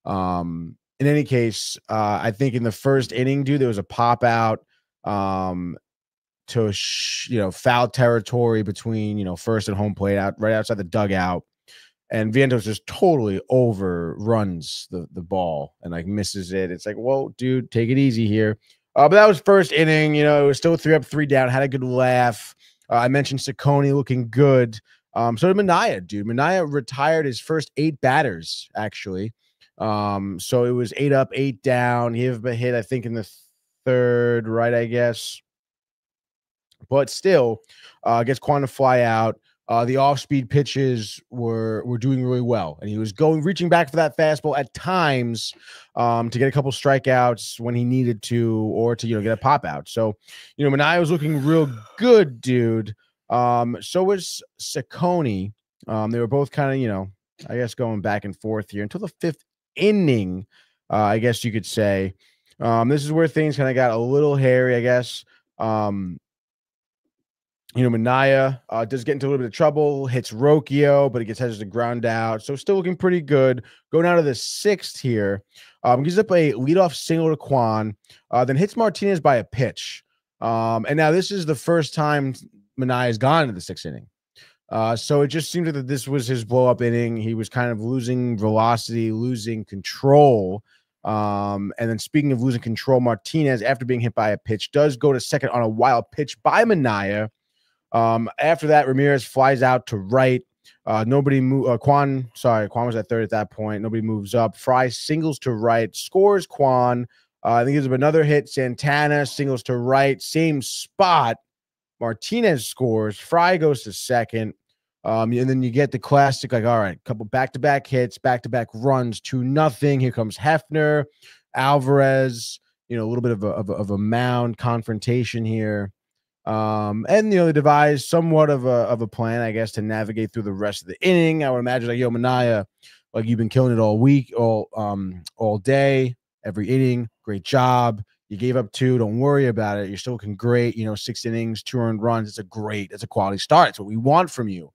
In any case, I think in the first inning, dude, there was a pop out to foul territory between first and home plate, right outside the dugout. And Vientos just totally overruns the ball and like misses it. It's like, whoa, dude, take it easy here. But that was first inning. It was still 3 up, 3 down. Had a good laugh. I mentioned Ciccone looking good. So did Manaea, dude. Manaea retired his first 8 batters, actually. So it was 8 up, 8 down. He had a hit, I think, in the 3rd, right, I guess. But still, gets Quan to fly out. The off-speed pitches were doing really well, and he was reaching back for that fastball at times to get a couple strikeouts when he needed to, or to get a pop out. So, Manaea was looking real good, dude. So was Ciccone. They were both kind of, I guess, going back and forth here until the 5th inning, I guess you could say. This is where things kind of got a little hairy, I guess. Minaya does get into a little bit of trouble, hits Rocchio, but he has to ground out. So still looking pretty good. Going out of the 6th here. Gives up a leadoff single to Kwan, then hits Martinez by a pitch. And now this is the first time Manaya's gone into the 6th inning. So it just seemed that this was his blow-up inning. He was kind of losing velocity, losing control. And then speaking of losing control, Martinez, after being hit by a pitch, does go to second on a wild pitch by Manaya. After that, Ramirez flies out to right. Kwan was at third at that point. Nobody moves up. Fry singles to right, scores Kwan. I think gives up another hit. Santana singles to right, same spot. Martinez scores. Fry goes to second. And then you get the classic, like, all right, couple back-to-back hits, back-to-back runs, 2-0. Here comes Hefner, Alvarez, a little bit of a mound confrontation here. And they devised somewhat of a plan, I guess, to navigate through the rest of the inning. I would imagine, like, yo, Manaya, like, you've been killing it all week, all day, every inning. Great job. You gave up 2. Don't worry about it. You're still looking great. 6 innings, 2 earned runs. It's a quality start. It's what we want from you.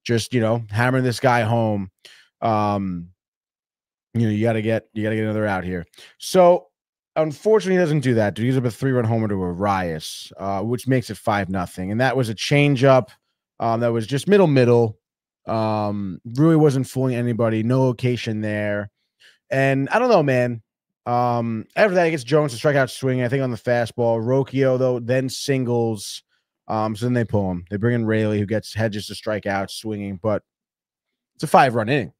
Just, hammering this guy home. You got to get another out here. So, unfortunately, he doesn't do that. Dude, he gives up a 3-run homer to Arias, which makes it 5-0. And that was a changeup that was just middle. Really wasn't fooling anybody. No location there. And I don't know, man. After that, he gets Jones to strike out swinging, I think, on the fastball. Rocchio, though, then singles. So then they pull him. They bring in Raley, who gets Hedges to strike out swinging. But it's a 5-run inning,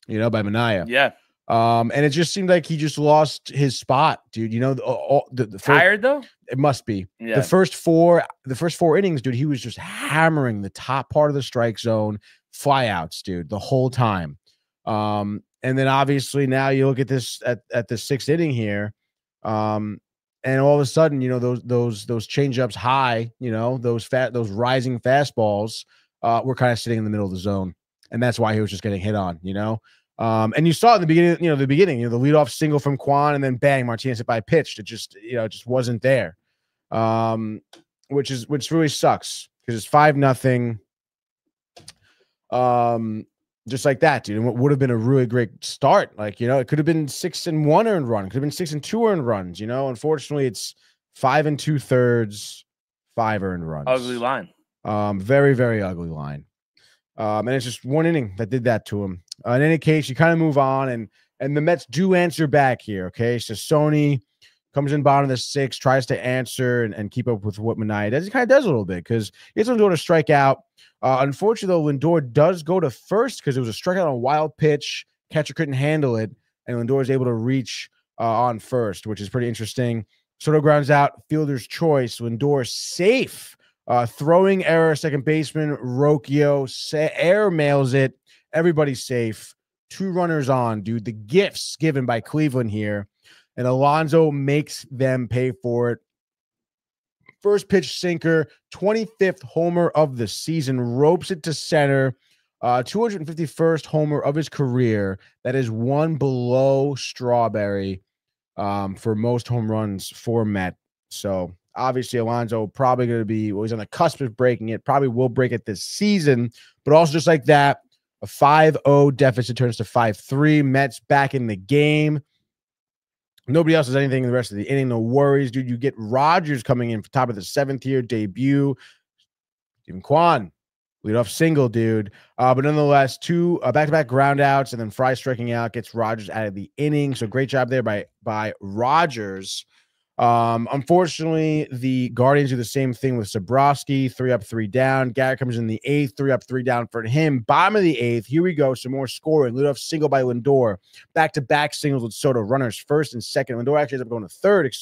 by Manaya. Yeah. And it just seemed like he just lost his spot, dude. The tired though? It must be. Yeah. The first four innings, dude, he was just hammering the top part of the strike zone, flyouts, dude, the whole time. And then obviously now you look at this at the 6th inning here. And all of a sudden, those change-ups high, those rising fastballs were kind of sitting in the middle of the zone. And that's why he was just getting hit on, and you saw it in the beginning, the leadoff single from Kwan, and then bang, Martinez hit by a pitch that just wasn't there. Which really sucks because it's 5-0. Just like that, dude. And what would have been a really great start, like, it could have been 6 and 1 earned run, could have been 6 and 2 earned runs, Unfortunately, it's 5 2/3, 5 earned runs. Ugly line. Very, very ugly line. And it's just one inning that did that to him. In any case, you kind of move on, and the Mets do answer back here. Okay, so Sony comes in bottom of the 6th, tries to answer and keep up with what Manaya does. He kind of does a little bit because he gets Lindor to strike out. Unfortunately, though, Lindor does go to first because it was a strikeout on a wild pitch. Catcher couldn't handle it, and Lindor is able to reach on first, which is pretty interesting. Soto grounds out, fielder's choice. Lindor safe. Throwing error, second baseman Rocchio air mails it. Everybody's safe. 2 runners on, dude. The gifts given by Cleveland here. And Alonso makes them pay for it. First pitch sinker, 25th homer of the season, ropes it to center. 251st homer of his career. That is one below Strawberry for most home runs for Met. So obviously Alonso probably going to be, he's on the cusp of breaking it. Probably will break it this season. But also just like that, a 5-0 deficit turns to 5-3. Mets back in the game. Nobody else has anything in the rest of the inning. No worries, dude. You get Rogers coming in for top of the 7th year debut. Even Kwan, leadoff single, dude. But nonetheless, 2 back-to-back ground outs, and then Fry striking out gets Rogers out of the inning. So great job there by Rogers. Unfortunately, the Guardians do the same thing with Zabrowski, 3 up, 3 down. Garrett comes in the 8th, 3 up, 3 down for him. Bottom of the 8th, here we go. Some more scoring. Leadoff single by Lindor. Back-to-back singles with Soto. Runners first and second. Lindor actually ends up going to third,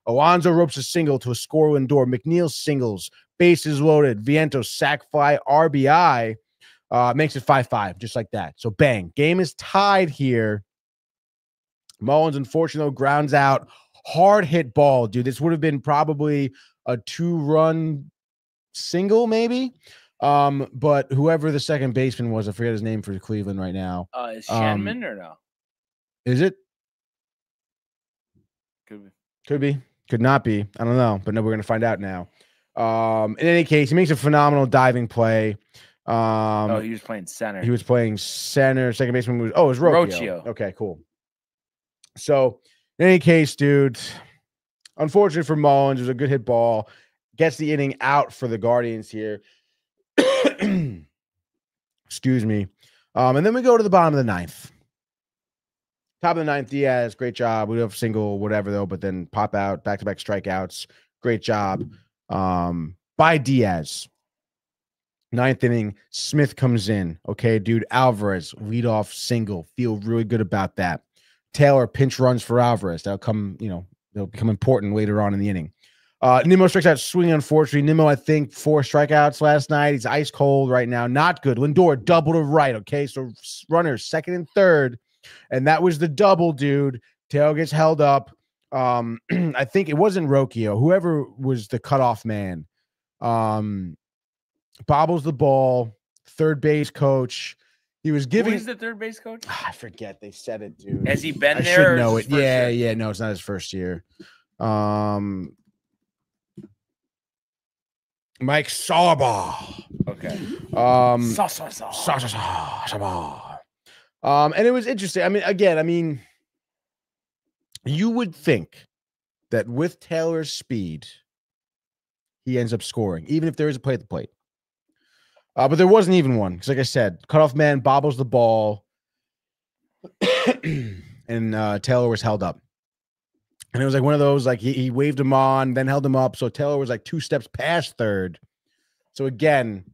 Alonso ropes a single to a score Lindor. McNeil singles. Bases loaded. Vientos sac fly. RBI. Makes it 5-5, just like that. So bang. Game is tied here. Mullins, unfortunately, grounds out. Hard hit ball, dude. This would have been probably a 2-run single, maybe. But whoever the second baseman was, I forget his name for Cleveland right now. Is Shanman or no? Is it? Could be. Could not be. I don't know. But no, we're going to find out now. In any case, he makes a phenomenal diving play. He was playing center. He was playing center. Second baseman was, it was Rocchio. Okay, cool. So, in any case, dude, unfortunately for Mullins, it was a good hit ball. Gets the inning out for the Guardians here. Excuse me. And then we go to the bottom of the ninth. Top of the ninth, Diaz, great job. We have single, whatever, though, but then pop out, back-to-back strikeouts. Great job by Diaz. Ninth inning, Smith comes in. Okay, dude, Alvarez, leadoff single. Feel really good about that. Taylor pinch runs for Alvarez. That'll come, they'll become important later on in the inning. Nimmo strikes out swinging, unfortunately. Nimmo, I think, 4 strikeouts last night. He's ice cold right now. Not good. Lindor, double to right, okay? So runners, second and third. And that was the double, dude. Taylor gets held up. I think it wasn't Rocchio. Whoever was the cutoff man. Bobbles the ball. Third base coach. He was giving. Who's the third base coach? I forget. They said it, dude. Has he been I there? should know it. Yeah. No, it's not his first year. Mike Saba. Okay. And it was interesting. I mean, you would think that with Taylor's speed, he ends up scoring, even if there is a play at the plate. But there wasn't even one. Because like I said, cutoff man bobbles the ball and Taylor was held up. And it was like one of those, like he waved him on, then held him up. So Taylor was like 2 steps past third. So again.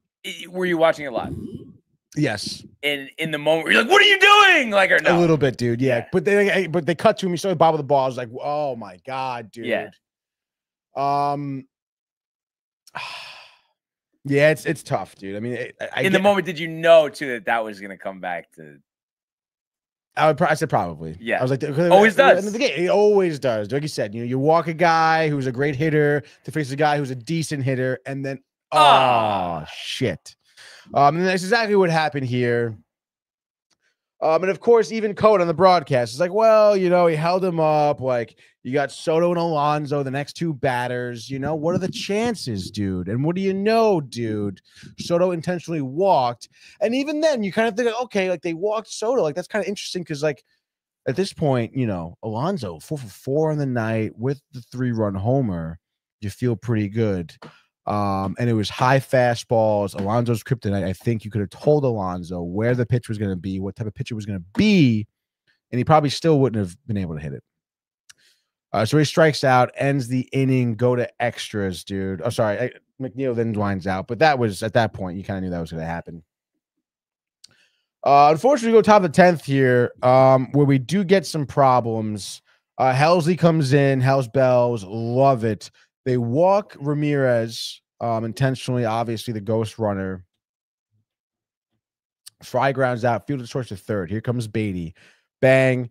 Were you watching it live? Yes. In the moment, you're like, "What are you doing?" Like, or no? A little bit, dude. Yeah. But they cut to him. He started bobble the ball. I was like, "Oh my god, dude." Yeah. Yeah, it's tough, dude. I mean, in the moment, did you know too that was going to come back to? I said probably. Yeah. I was like, always does. It always does. Like you said, you walk a guy who's a great hitter to face a guy who's a decent hitter, and then shit. And that's exactly what happened here. And of course, even Code on the broadcast is like, well, he held him up. Like, you got Soto and Alonso, the next 2 batters. What are the chances, dude? And what do you know, dude? Soto intentionally walked. And even then, you kind of think, okay, like they walked Soto. Like, that's kind of interesting because, like, at this point, Alonso 4 for 4 on the night with the 3-run homer. You feel pretty good. And it was high fastballs. Alonso's kryptonite. I think you could have told Alonso where the pitch was going to be, what type of pitch it was going to be, and he probably still wouldn't have been able to hit it. So he strikes out, ends the inning, go to extras, dude. Oh, sorry. McNeil then winds out, but that was at that point, you kind of knew that was going to happen. Unfortunately, we go top of the 10th here, where we do get some problems. Helsley comes in, Hells Bells, love it. They walk Ramirez intentionally, obviously the ghost runner. Fry grounds out, field to short to third. Here comes Beatty. Bang.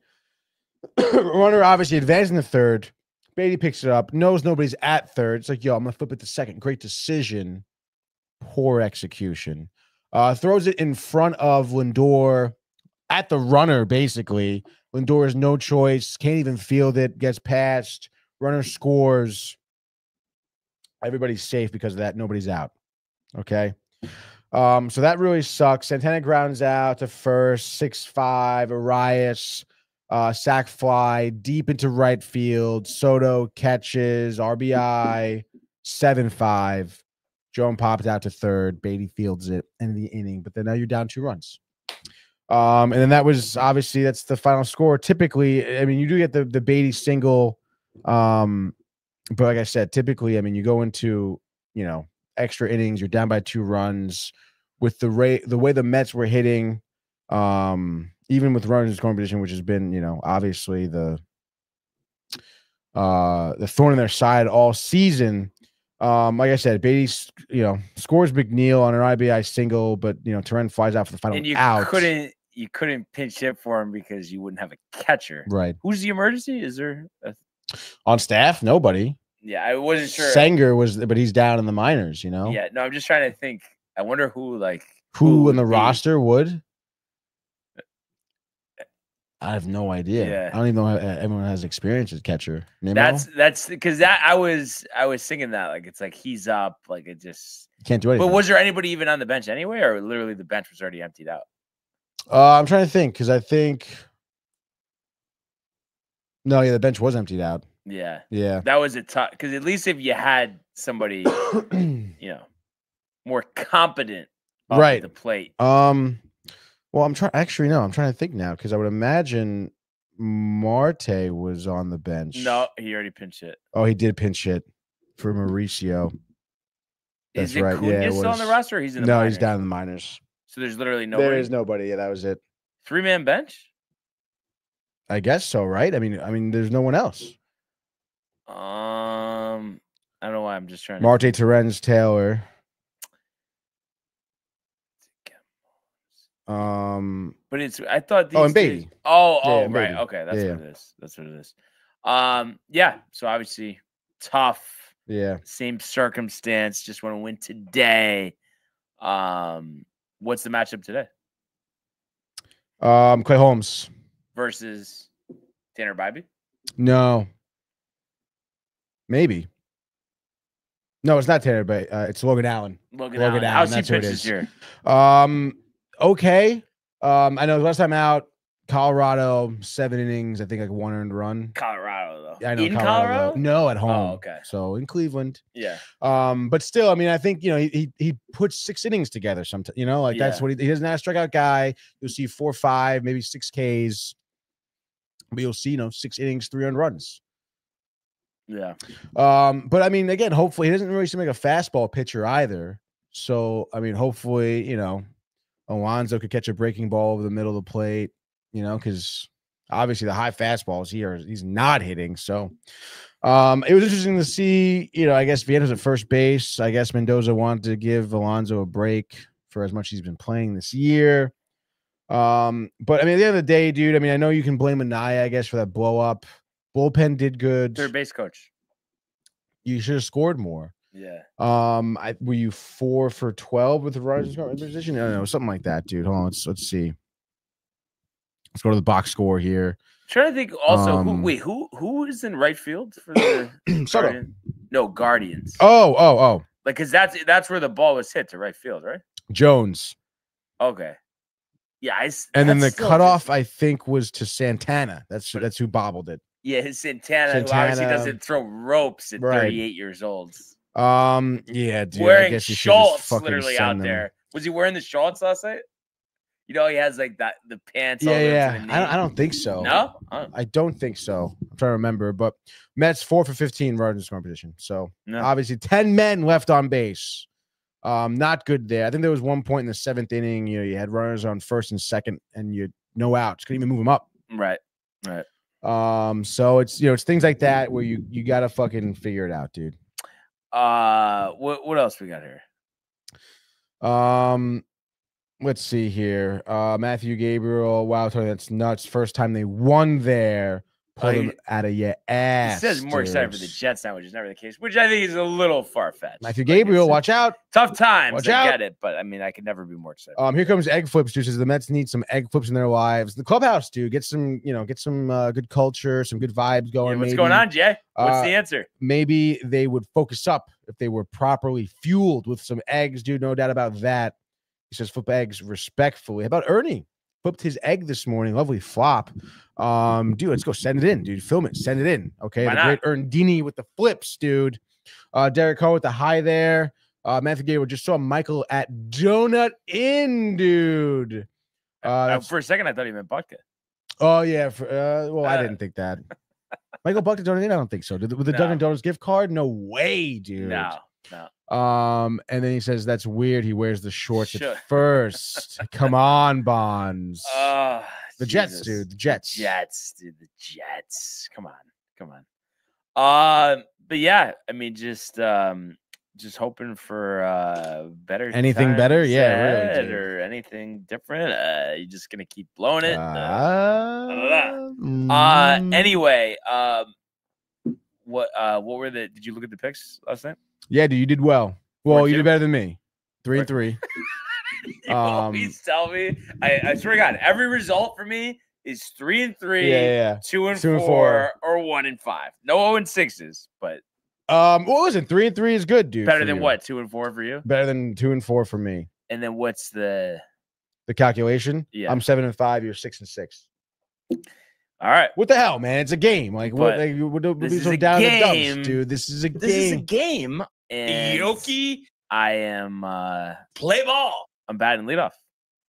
Runner obviously advancing to third. Beatty picks it up, knows nobody's at third. It's like, I'm going to flip it to second. Great decision. Poor execution. Throws it in front of Lindor at the runner, basically. Lindor has no choice. Can't even field it. Gets past. Runner scores. Everybody's safe because of that. Nobody's out. Okay. So that really sucks. Santana grounds out to first, 6-5. Arias, sack fly deep into right field. Soto catches, RBI, 7-5. Joan pops out to third. Beatty fields it, end of the inning. But then now you're down 2 runs. And then that was obviously that's the final score. Typically, I mean, you do get the Beatty single. But like I said, typically, I mean, you go into, extra innings, you're down by 2 runs with the way the Mets were hitting, even with runners in scoring position, which has been, obviously the thorn in their side all season. Like I said, Beatty, scores McNeil on an RBI single, but, Terren flies out for the final out. You couldn't pinch hit for him because you wouldn't have a catcher. Right. Who's the emergency? Is there on staff? Nobody. Yeah, I wasn't sure. Sanger was, but he's down in the minors, Yeah, no, I'm just trying to think. I wonder who in the roster would. I have no idea. Yeah. I don't even know how everyone has experience as catcher. Nemo? That's because that I was thinking that like it's like he's up, like it just Can't do anything. But was there anybody even on the bench anyway, or literally the bench was already emptied out? I'm trying to think because I think no, yeah, the bench was emptied out. Yeah, Yeah, that was a tough because at least if you had somebody, more competent up right at the plate. Well, I'm trying. Actually, no, I'm trying to think now because I would imagine Marte was on the bench. No, he already pinch hit. Oh, he did pinch hit for Mauricio. That's Is it right. Cunha Yeah, it still on the was. roster? Or he's in the No, minors? he's down in the minors. So there's literally nobody. There is nobody. Yeah, that was it. 3-man bench. I guess so, right? I mean, there's no one else. I don't know why I'm just trying. Marte, Terrence, Taylor. But it's I thought these and Beatty. days- Oh, Yeah, right. Beatty. Okay, that's Yeah, what it is. That's what it is. Yeah. So obviously tough. Yeah. Same circumstance. Just want to win today. What's the matchup today Clay Holmes. versus Tanner Bybee? No. Maybe. No, it's not Tanner, but it's Logan Allen. Logan Allen, Allen. How's he that's who it pitch is. this year? Okay. I know last time out, Colorado, 7 innings, I think like 1 earned run. Colorado though. I know In Colorado? No, at home. Oh, okay. So in Cleveland. Yeah. But still, I mean, I think he puts 6 innings together sometimes. Like that's Yeah. what he doesn't have a strikeout guy. You'll see 4, 5, maybe 6 Ks. But you'll see, 6 innings, 3 earned runs. Yeah. But I mean, again, hopefully he doesn't really seem like a fastball pitcher either. So I mean, hopefully, Alonso could catch a breaking ball over the middle of the plate, because obviously the high fastballs he's not hitting. So it was interesting to see, I guess Vienna's at first base. I guess Mendoza wanted to give Alonso a break for as much as he's been playing this year. But I mean, at the end of the day, dude, I mean, I know you can blame Anaya, I guess, for that blow up. Bullpen did good. Third base coach. You should have scored more. Yeah. Were you 4 for 12 with the runners in scoring position? I don't know, something like that, dude. Hold on, let's see. Let's go to the box score here. Trying to think also who is in right field for the Guardians? No, Guardians. Oh. Like, cause that's where the ball was hit to right field, right? Jones. Okay. Yeah, and then the still cutoff, just, I think, was to Santana. That's who bobbled it. Yeah, his Santana, who obviously doesn't throw ropes at 38 years old. Yeah, dude. Wearing I guess shorts literally out there. Was he wearing the shorts last night? He has like that the pants. Yeah. I don't think so. No, I don't think so. I'm trying to remember, but Mets 4 for 15 runners in scoring position. So obviously 10 men left on base. Not good there. I think there was one point in the 7th inning. You had runners on first and second, and you no outs. Couldn't even move them up. Right. So it's it's things like that where you gotta fucking figure it out, dude. What else we got here? Let's see here. Matthew Gabriel. Wow, Tony, that's nuts. First time they won there. Pull them out of your ass. He says more excited for the Jets now, which is never the case, which I think is a little far-fetched. Matthew Gabriel, watch out. Tough times. Watch I out. get it, but I mean, I could never be more excited. Here comes Egg Flips, dude. Says the Mets need some egg flips in their lives. The clubhouse, dude. Get some good culture, some good vibes going. What's going on, Jay? What's the answer? Maybe they would focus up if they were properly fueled with some eggs, dude. No doubt about that. He says flip eggs respectfully. How about Ernie? Flipped his egg this morning. Lovely flop. Dude, let's go send it in, dude. Film it. Send it in. Okay. The great Erndini with the flips, dude. Derek Ho with the high there. Matthew Gabriel just saw Michael at Donut Inn, dude. For a second, I thought he meant Bucket. Oh, yeah. I didn't think that. Michael Bucket Donut Inn? I don't think so. With the Dunkin' Donuts gift card? No way, dude. No. And then he says that's weird. He wears the shorts at first. Come on, Bonds. The Jets, dude. The Jets. The Jets. Come on. But yeah, I mean, just hoping for better. Anything better? Yeah, really. Or anything different. You're just gonna keep blowing it. Anyway, what were did you look at the picks last night? Yeah, dude, you did well. Well, you did better than me. 3-3. You always tell me. I swear to God, every result for me is 3-3, Yeah. 2-4, or 1-5. No 0-6s, but well, listen, 3-3 is good, dude. better for than you. what? 2-4 for you? Better than 2-4 for me. And then what's the calculation? Yeah. I'm 7-5. You're 6-6. All right. What the hell, man? It's a game. Like what? But Like, we'll this be is so a down in the game. dumps, dude. This is a This is a game. game. And Yoki, I am play ball. I'm batting leadoff.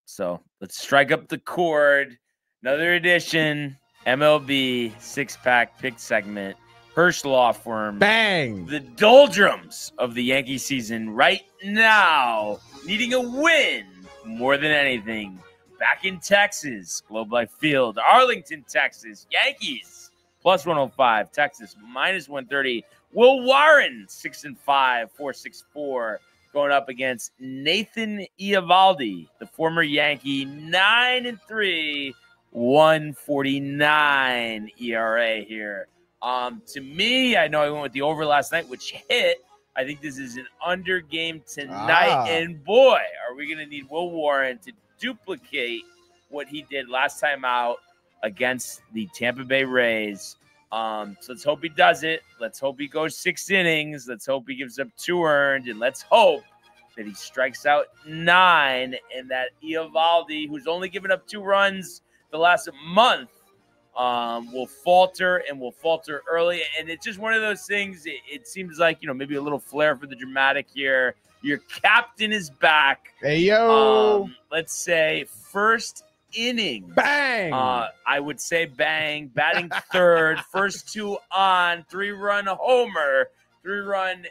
So let's strike up the chord. Another edition, MLB 6-pack pick segment. Hirsch Law Firm. Bang. The doldrums of the Yankee season right now, needing a win more than anything. Back in Texas, Globe Life Field, Arlington, Texas, Yankees plus 105, Texas minus 130. Will Warren 6-5, 4.64, going up against Nathan Eovaldi, the former Yankee, 9-3, 1.49 ERA here. To me, I know I went with the over last night, which hit. I think this is an under game tonight. And boy, are we going to need Will Warren to duplicate what he did last time out against the Tampa Bay Rays. So let's hope he does it. Let's hope he goes 6 innings. Let's hope he gives up 2 earned. And let's hope that he strikes out 9 and that Eovaldi, who's only given up 2 runs the last month, will falter and will falter early. And it's just one of those things. It seems like, maybe a little flair for the dramatic here. Your captain is back. Hey, yo. Let's say first inning. Bang. I would say bang. Batting third. First 2 on. 3-run homer. 3-0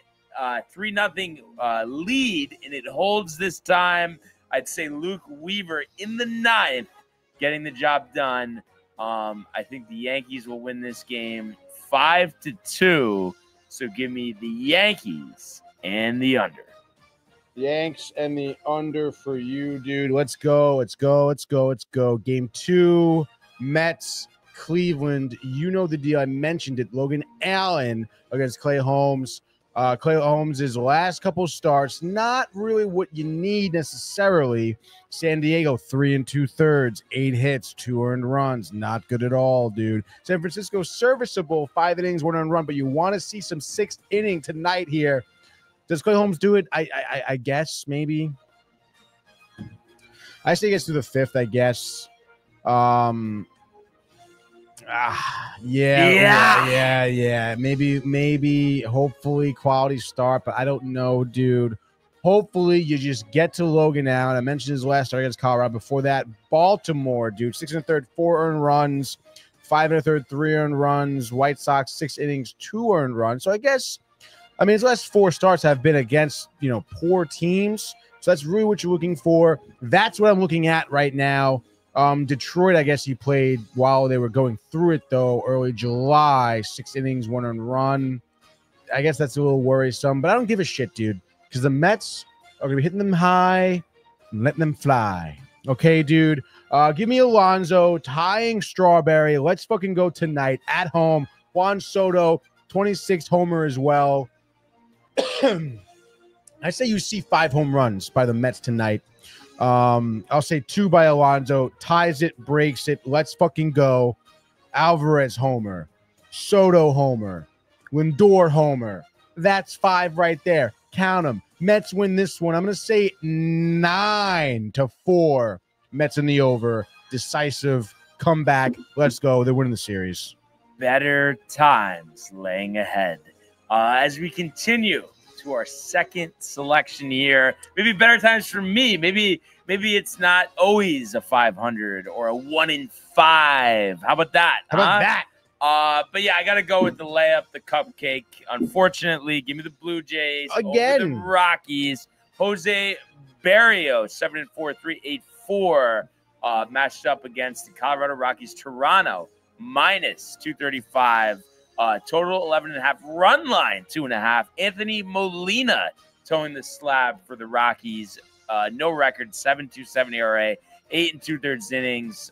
lead. And it holds this time. I'd say Luke Weaver in the 9th getting the job done. I think the Yankees will win this game 5-2. So give me the Yankees and the under. Yanks and the under for you, dude. Let's go. Let's go. Let's go. Let's go. Game 2, Mets, Cleveland. You know the deal. I mentioned it. Logan Allen against Clay Holmes. Clay Holmes' last couple starts, not really what you need necessarily. San Diego, 3 2/3, 8 hits, 2 earned runs. Not good at all, dude. San Francisco, serviceable, 5 innings, 1 earned run, but you want to see some 6th inning tonight here. Does Clay Holmes do it? I guess, maybe. I say he gets through the 5th, I guess. Yeah. Maybe, hopefully, quality start, but I don't know, dude. Hopefully, you just get to Logan Allen. I mentioned his last start against Colorado. Before that, Baltimore, dude. 6 1/3, 4 earned runs. 5 1/3, 3 earned runs. White Sox, 6 innings, 2 earned runs. So I guess, his last 4 starts have been against, poor teams. So that's really what you're looking for. That's what I'm looking at right now. Detroit, I guess he played while they were going through it, though, early July. 6 innings, 1 earned run. I guess that's a little worrisome, but I don't give a shit, dude, because the Mets are going to be hitting them high and letting them fly. Okay, dude? Give me Alonso, tying Strawberry. Let's fucking go tonight at home. Juan Soto, 26th homer as well. I say you see 5 home runs by the Mets tonight. I'll say 2 by Alonso. Ties it, breaks it. Let's fucking go. Alvarez homer. Soto homer. Lindor homer. That's 5 right there. Count them. Mets win this one. I'm going to say 9-4. Mets in the over. Decisive comeback. Let's go. They're winning the series. Better times laying ahead. As we continue to our second selection here, maybe better times for me. Maybe it's not always a 500 or a 1-5. How about that? How about that? But yeah, I got to go with the layup, the cupcake. Unfortunately, give me the Blue Jays again. Over the Rockies. Jose Barrios, 7-4, 3.84, matched up against the Colorado Rockies. Toronto, minus 235. Total 11.5. Run line, 2.5. Anthony Molina towing the slab for the Rockies. No record, 7.27 ERA, 8 2/3 innings.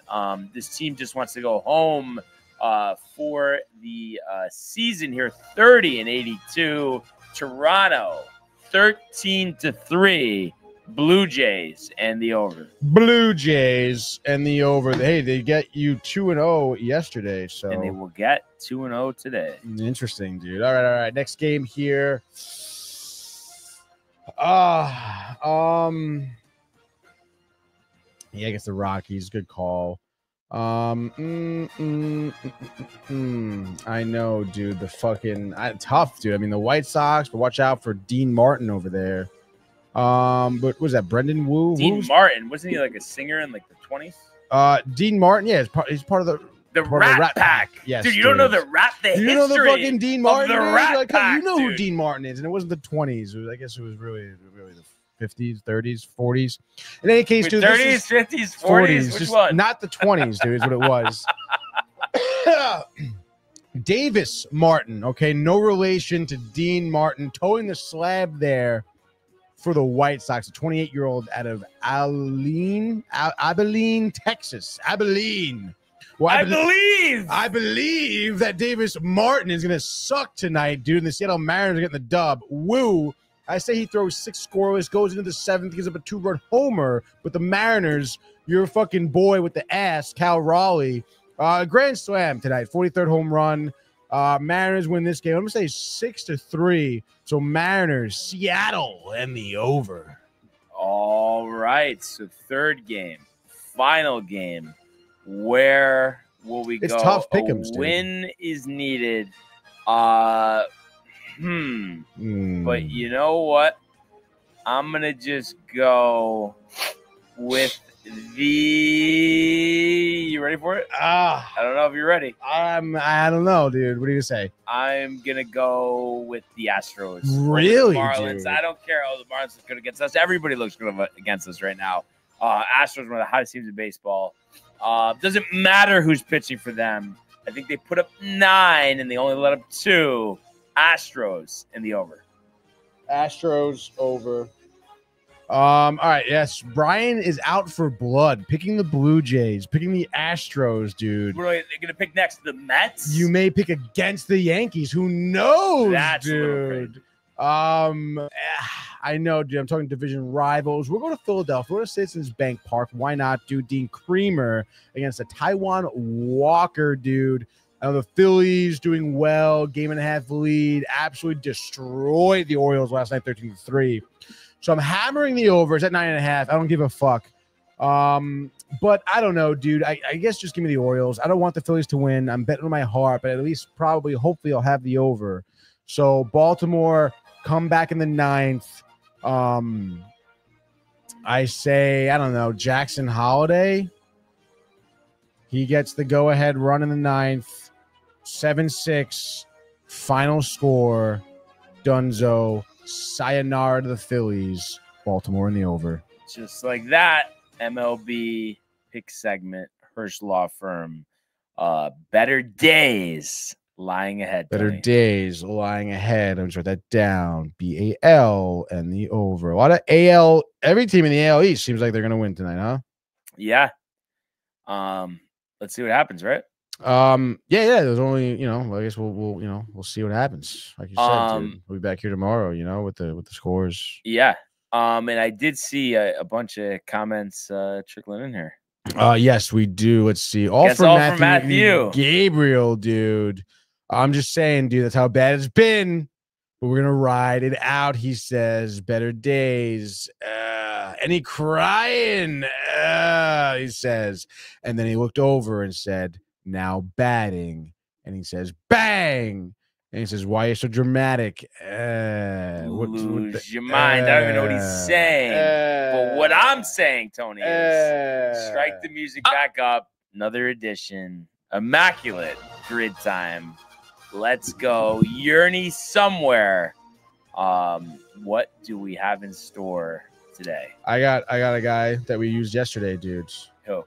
This team just wants to go home for the season here. 30-82. Toronto, 13-3. Blue Jays and the over. Blue Jays and the over. Hey, they get you 2-0 yesterday, so And they will get 2-0 today. interesting, dude. All right. Next game here. Yeah, I guess the Rockies. Good call. I know, dude. The fucking tough, dude. I mean, the White Sox, but watch out for Dean Martin over there. But what was that? Brendan Wu? Dean Martin, wasn't he like a singer in like the 20s? Dean Martin, yeah, he's part of the Rat Pack. Yes, dude, you don't know the history. You know the fucking Dean Martin, the dude? Rat Like, Pack, you know who dude. Dean Martin is, and it wasn't the 20s. I guess it was really the 50s, 30s, 40s. In any case, dude, 30s, 50s, 40s. Which just one? not the 20s, dude, is what it was. Davis Martin, okay, no relation to Dean Martin, towing the slab there for the White Sox, a 28-year-old out of Abilene, Texas. Abilene. Well, I believe that Davis Martin is going to suck tonight, dude, and the Seattle Mariners are getting the dub. Woo. I say he throws 6 scoreless, goes into the 7th, gives up a 2-run homer, but the Mariners, your fucking boy with the ass, Cal Raleigh, grand slam tonight, 43rd home run. Mariners win this game. I'm going to say 6-3. So Mariners, Seattle, and the over. All right. So third game, final game. Where will we go? It's tough pick'ems, dude. Win is needed. But you know what? I'm going to just go with you ready for it? I don't know if you're ready. I don't know, dude. What do you say? I'm going to go with the Astros. Really, the Marlins. dude? I don't care. Oh, the Marlins look good against us. Everybody looks good against us right now. Astros, one of the hottest teams in baseball. Doesn't matter who's pitching for them. I think they put up 9 and they only let up 2. Astros in the over. Astros over. All right, yes. Brian is out for blood, picking the Blue Jays, picking the Astros, dude. What are they going to pick next? The Mets? You may pick against the Yankees. Who knows, That's dude? I know, dude. I'm talking division rivals. We're going to Philadelphia. We're going to Citizens Bank Park. Why not, dude? Dean Creamer against a Taiwan Walker, dude. I know the Phillies doing well. Game and a half lead. Absolutely destroyed the Orioles last night, 13-3. So I'm hammering the over. It's at 9.5. I don't give a fuck. But I don't know, dude. I guess just give me the Orioles. I don't want the Phillies to win. I'm betting on my heart, but at least hopefully I'll have the over. So Baltimore come back in the 9th. I say, I don't know, Jackson Holiday. He gets the go-ahead run in the 9th. 7-6. Final score. Dunzo. Sayonara to the Phillies. Baltimore in the over. Just like that, MLB pick segment, Hirsch Law Firm. Better days lying ahead. Better Tony. days lying ahead. I'm just write that down. BAL and the over. A lot of AL. Every team in the AL East seems like they're going to win tonight, huh? Yeah. Let's see what happens, right? Yeah. There's only, I guess we'll see what happens. Like you said, dude. We'll be back here tomorrow, with the scores. Yeah. And I did see a bunch of comments trickling in here. Yes, we do. Let's see. All from Matthew Gabriel, dude. I'm just saying, dude, that's how bad it's been. But we're gonna ride it out. He says, better days. And he crying. He says, and then he looked over and said, now batting. And he says, bang. And he says, why are you so dramatic? Lose your mind. I don't even know what he's saying. But what I'm saying, Tony, is strike the music back up. Another edition. Immaculate grid time. Let's go. Yearny somewhere. What do we have in store today? I got a guy that we used yesterday, dudes. Who?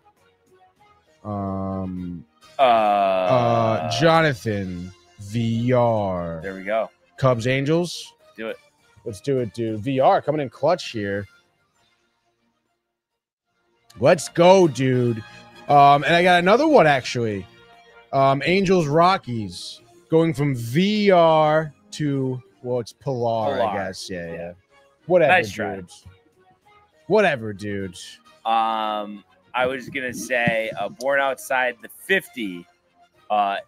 Jonathan VR. There we go. Cubs Angels. Do it. Let's do it, dude. VR coming in clutch here. Let's go, dude. And I got another one actually. Angels Rockies going from VR to it's Pilar, I guess. Yeah. Whatever. Nice try. Dudes. Whatever, dude. I was gonna say born outside the 50.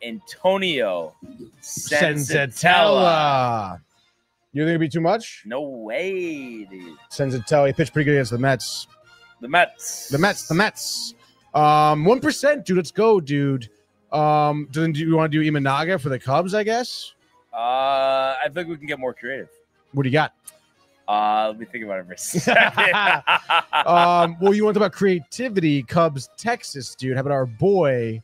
Antonio Senzatella. You think it'd be too much? No way, dude. Senzatella, he pitched pretty good against the Mets. The Mets. 1%, dude. Let's go, dude. Do you want to do Imanaga for the Cubs, I guess? I think we can get more creative. What do you got? Let me think about it for a second. Well, you want to talk about creativity, Cubs, Texas, dude. How about our boy,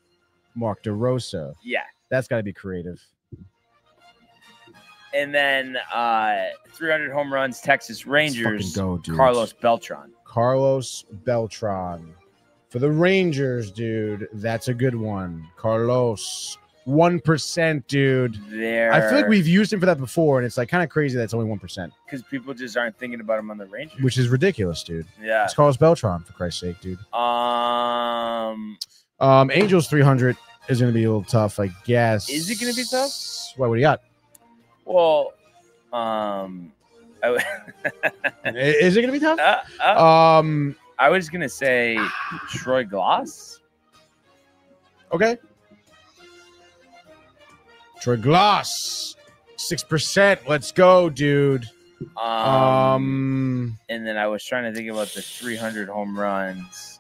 Mark DeRosa? Yeah. That's got to be creative. And then 300 home runs, Texas Rangers, go, dude. Carlos Beltran. Carlos Beltran. For the Rangers, dude, that's a good one. Carlos. 1%, dude. I feel like we've used him for that before, and it's like kind of crazy that it's only 1%. Because people just aren't thinking about him on the Rangers. Which is ridiculous, dude. Yeah. It's Carlos Beltran, for Christ's sake, dude. Angels 300 is going to be a little tough, I guess. Is it going to be tough? What do you got? Well, is it going to be tough? I was going to say Troy Glass. Okay. Troy Glass, 6%. Let's go, dude. And then I was trying to think about the 300 home runs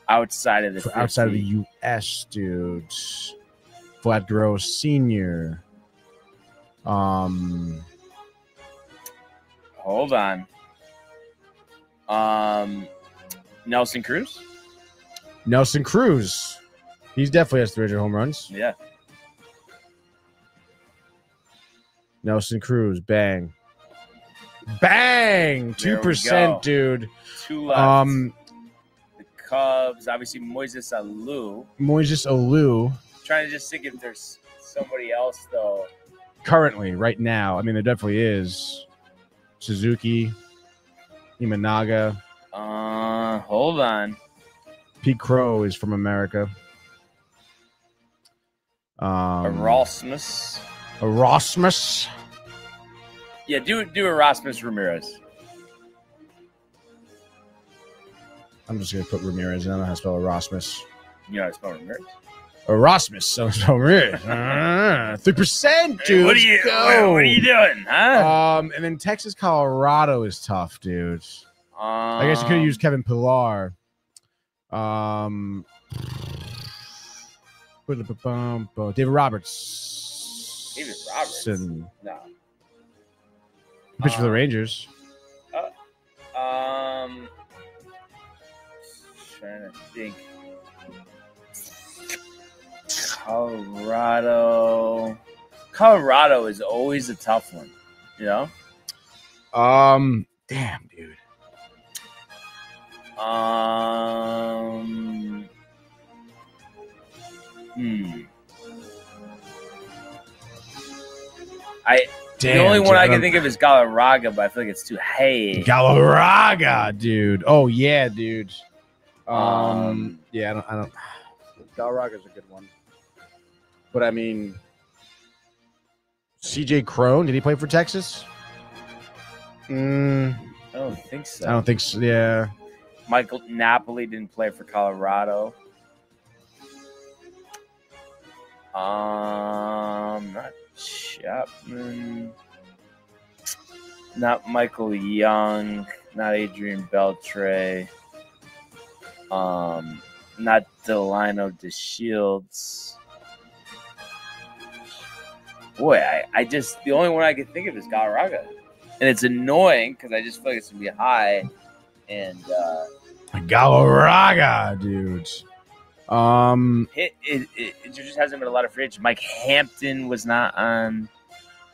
outside of the 50. Outside of the U.S., dude. Vlad Guerrero Sr. Hold on. Nelson Cruz. Nelson Cruz. He definitely has 300 home runs. Yeah. Nelson Cruz, bang. Bang! 2%, dude. 2 left. The Cubs, obviously Moises Alou. Trying to just think if there's somebody else, though. Currently, right now. I mean, there definitely is. Suzuki, Imanaga. Hold on. Pete Crow is from America. Erasmus. Yeah, do Erasmus Ramirez. I'm just gonna put Ramirez. I don't know how to spell Erasmus. You know how to spell Ramirez? Erasmus. So spell Ramirez. 3%, dude. What are you doing? Huh? And then Texas, Colorado is tough, dude. I guess you could have used Kevin Pillar. David Roberts. David Roberts. No. Pitch for the Rangers. Trying to think. Colorado is always a tough one, you know? Damn, dude. The only one I can think of is Galarraga, but I feel like it's too high. Galarraga, dude. Oh yeah, dude. Yeah, I don't. Galarraga's a good one, but I mean, CJ Cron, did he play for Texas? I don't think so. I don't think so. Yeah. Michael Napoli didn't play for Colorado. Not Chapman. Not Michael Young. Not Adrian Beltre. Not Delino DeShields. Boy, I just the only one I can think of is Galarraga. And it's annoying because I just feel like it's gonna be high. And Galarraga, dude. It just hasn't been a lot of free agents. Mike Hampton was not on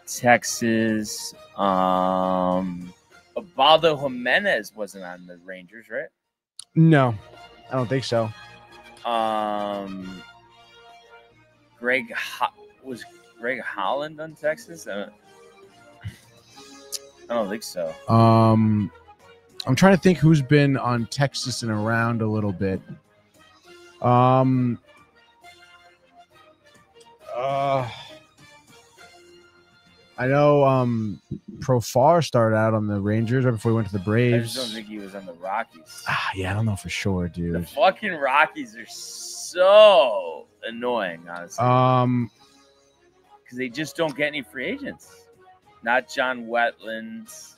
Texas. Ubaldo Jimenez wasn't on the Rangers, right? No, I don't think so. Was Greg Holland on Texas? I don't think so. I'm trying to think who's been on Texas and around a little bit. I know Profar started out on the Rangers right before he went to the I Braves. just don't think he was on the Rockies. Yeah, I don't know for sure, The dude. fucking Rockies are so annoying, honestly. Because they just don't get any free agents. Not John Wetlands.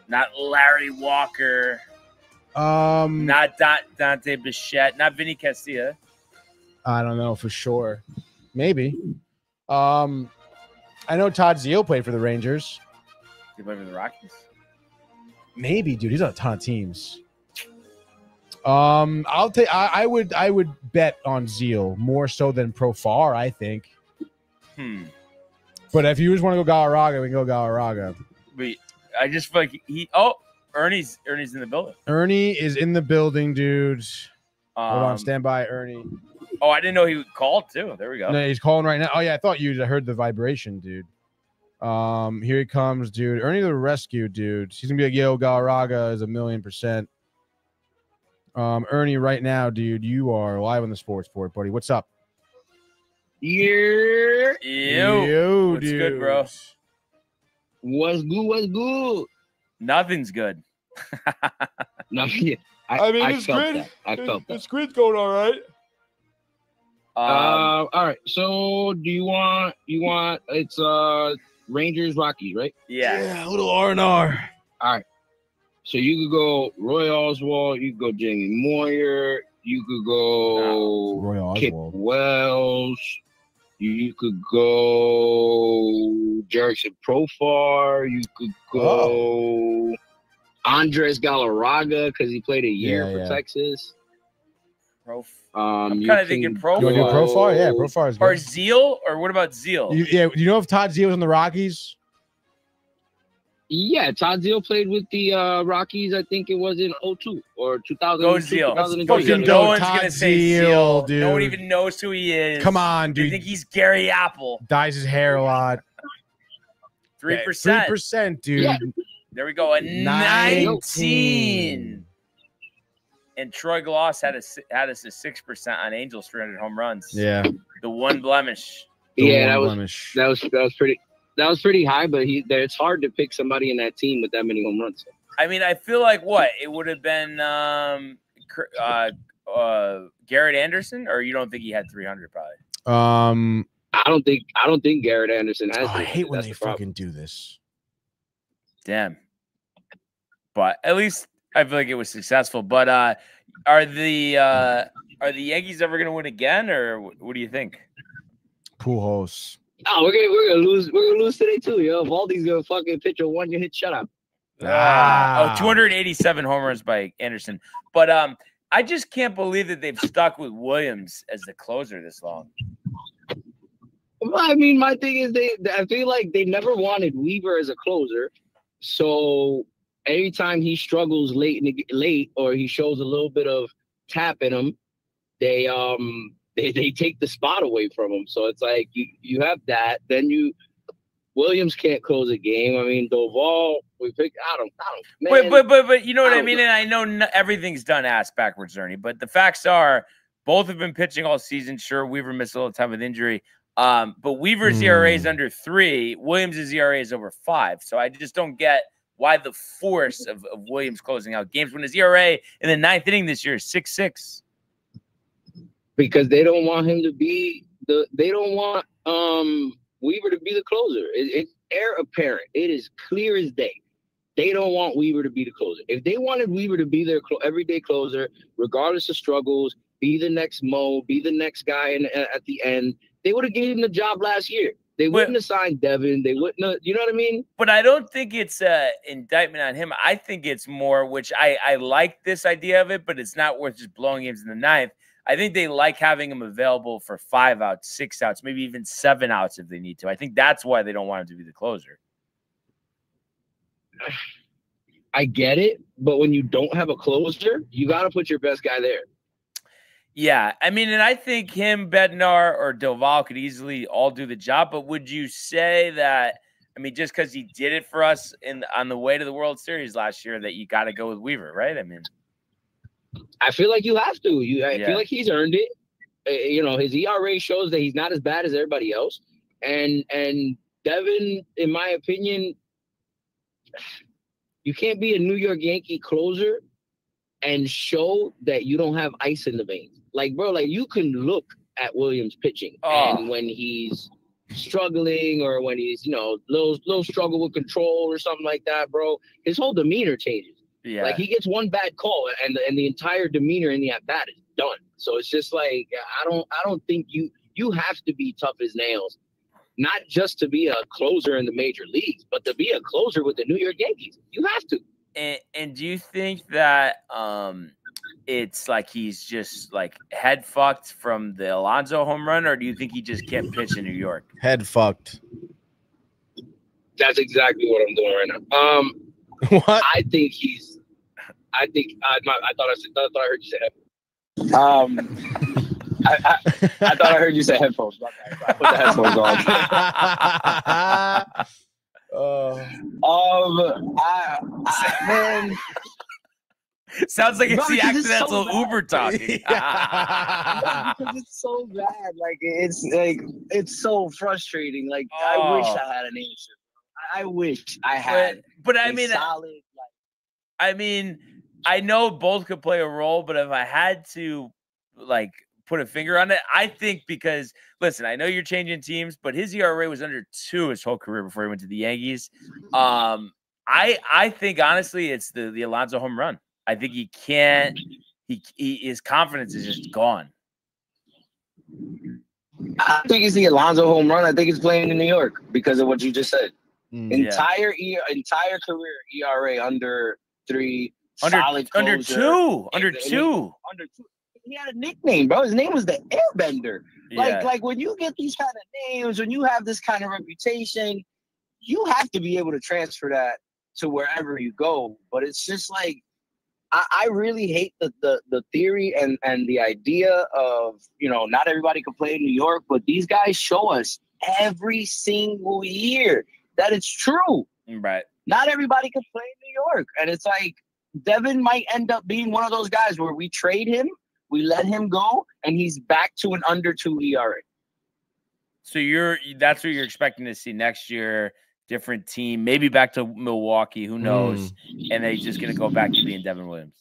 Not Larry Walker. Not Dante Bichette. Not Vinny Castilla. I don't know for sure. Maybe. I know Todd Zeal played for the Rangers. He played for the Rockies. Maybe, dude. He's on a ton of teams. I'll take. I would bet on Zeal more so than Profar. I think. But if you just want to go Galarraga, we can go Galarraga. But I just feel like Ernie's in the building. Ernie is in the building, dude. Hold on, stand by, Ernie. Oh, I didn't know he called too. There we go. No, he's calling right now. Oh yeah, I thought I heard the vibration, dude. Here he comes, dude. Ernie the rescue, dude. He's gonna be like, yo, Galarraga is 1,000,000%. Ernie, right now, dude, you are live on the Sportsport, buddy. What's up? Yeah. Yo, what's dude. good, bro? What's good? What's good? Nothing's good. No, yeah. I felt that. grid's going all right. All right. So do you want it's Rangers Rockies, right? Yeah. A little R&R. All right. So you could go Roy Oswald, you could go Jamie Moyer, you could go Roy Kip Oswald. Wells, you could go Jerickson Profar, you could go Andres Galarraga because he played a year for Texas. I'm kind of thinking Profar. You want to do Profar? Yeah, Profar is good. Or Zeal? Or what about Zeal? You know if Todd Zeal was on the Rockies? Yeah, Todd Zeal played with the Rockies. I think it was in 2002 or 2000. Go Zeal. No one's Todd going to say Zeal, Zeal. dude. No one even knows who he is. Come on, Do dude. you think he's Gary Apple? Dyes his hair a lot. 3%. 3%, dude. Yeah. There we go. A 19. And Troy Gloss had us at 6% on Angels 300 home runs. Yeah. The one blemish. That was pretty high, but it's hard to pick somebody in that team with that many home runs. I mean, I feel like it would have been Garrett Anderson, or you don't think he had 300 probably? I don't think Garrett Anderson has. I hate when they fucking do this. Damn. But at least I feel like it was successful. But are the Yankees ever going to win again, or what do you think? Pujols. Oh, we're gonna lose. We're gonna lose today too, yo. Valdi's gonna fucking pitch a 1-hit shutout. 287 home runs by Anderson. But I just can't believe that they've stuck with Williams as the closer this long. Well, I mean, my thing is I feel like they never wanted Weaver as a closer. So every time he struggles late or he shows a little bit of tap in him, they take the spot away from him. So it's like you have that. Then Williams can't close a game. I mean, Doval, we pick. I don't. Man, but you know what I mean. And I know everything's done ass backwards, Ernie. But the facts are, both have been pitching all season. Sure, Weaver missed a little time with injury. But Weaver's ERA is under 3. Williams' ERA is over 5. So I just don't get why the force of Williams closing out games when his ERA in the 9th inning this year is 6.6. Because they don't want him to be they don't want Weaver to be the closer. It's air apparent. It is clear as day. They don't want Weaver to be the closer. If they wanted Weaver to be their everyday closer, regardless of struggles, be the next Mo, be the next guy at the end, they would have given him the job last year. They wouldn't have signed Devin. They wouldn't have, you know what I mean? But I don't think it's an indictment on him. I think it's more, which I like this idea of it, but it's not worth just blowing games in the 9th. I think they like having him available for 5 outs, 6 outs, maybe even 7 outs if they need to. I think that's why they don't want him to be the closer. I get it, but when you don't have a closer, you got to put your best guy there. Yeah, I mean, and I think him, Bednar, or Doval could easily all do the job, but would you say that, I mean, just because he did it for us on the way to the World Series last year, that you got to go with Weaver, right? I mean, I feel like you have to. I feel like he's earned it. You know, his ERA shows that he's not as bad as everybody else, and Devin, in my opinion, you can't be a New York Yankee closer and show that you don't have ice in the veins. Like, bro, like you can look at Williams pitching, and when he's struggling or when he's, little struggle with control or something like that, bro, his whole demeanor changes. Yeah. Like he gets one bad call and the entire demeanor in the at bat is done. So it's just like, I don't think you have to be tough as nails, not just to be a closer in the major leagues, but to be a closer with the New York Yankees. You have to. And do you think that it's like he's just like head fucked from the Alonso home run, or do you think he just can't pitch in New York? Head fucked. That's exactly what I'm doing right now. What? I thought I heard you say head. I thought I heard you say headphones. I put the headphones on. Man. Sounds like it's the accidental Uber talking. Because it's so bad. Like it's so frustrating. Like I wish I had an answer. I wish I had. But I mean, solid, I know both could play a role, but if I had to like put a finger on it, I think because listen, I know you're changing teams, but his ERA was under 2 his whole career before he went to the Yankees. I think honestly it's the Alonso home run. I think he can't. His confidence is just gone. I think it's the Alonso home run. I think it's playing in New York because of what you just said. Entire career ERA under 3. Solid under 2. Under 2. He had a nickname, bro. His name was the Airbender. Like when you get these kind of names, when you have this kind of reputation, you have to be able to transfer that to wherever you go. But it's just like I really hate the theory and the idea of, not everybody can play in New York, but these guys show us every single year that it's true. Right. Not everybody can play in New York. And it's like Devin might end up being one of those guys where we trade him, we let him go, and he's back to an under 2 ERA. So that's what you're expecting to see next year. Different team, maybe back to Milwaukee, who knows? And then he's just going to go back to being Devin Williams.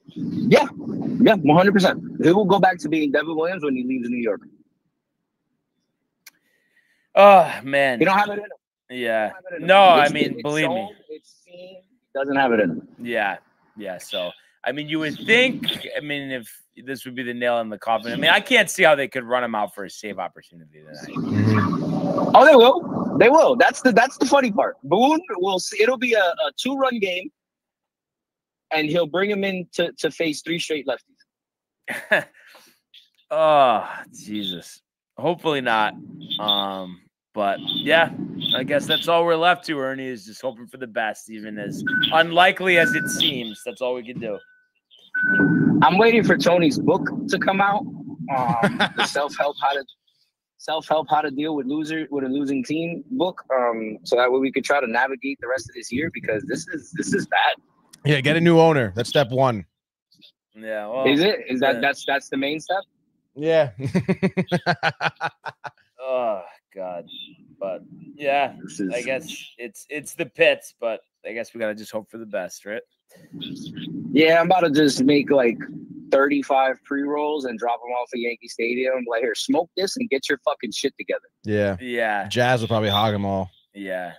Yeah, 100%. He will go back to being Devin Williams when he leaves New York. Oh, man. He don't have it in him. Yeah. No, believe me. It's seen, he doesn't have it in him. Yeah. So, you would think, if this would be the nail in the coffin. I can't see how they could run him out for a save opportunity tonight. Oh, they will. They will. That's the funny part. Boone will see. It'll be a 2-run game, and he'll bring him in to face 3 straight lefties. Oh, Jesus. Hopefully not. But yeah, I guess that's all we're left to, Ernie, is just hoping for the best, even as unlikely as it seems. That's all we can do. I'm waiting for Tony's book to come out. The self-help how to deal with a losing team book. So that way we could try to navigate the rest of this year, because this is bad. Yeah, get a new owner. That's step 1. Yeah. Well, is that's the main step? Yeah. Oh God. But yeah, I guess it's the pits, but I guess we gotta just hope for the best, right? Yeah, I'm about to just make like 35 pre-rolls and drop them off at Yankee Stadium. Like, here, smoke this and get your fucking shit together. Yeah. Jazz will probably hog them all. Yeah,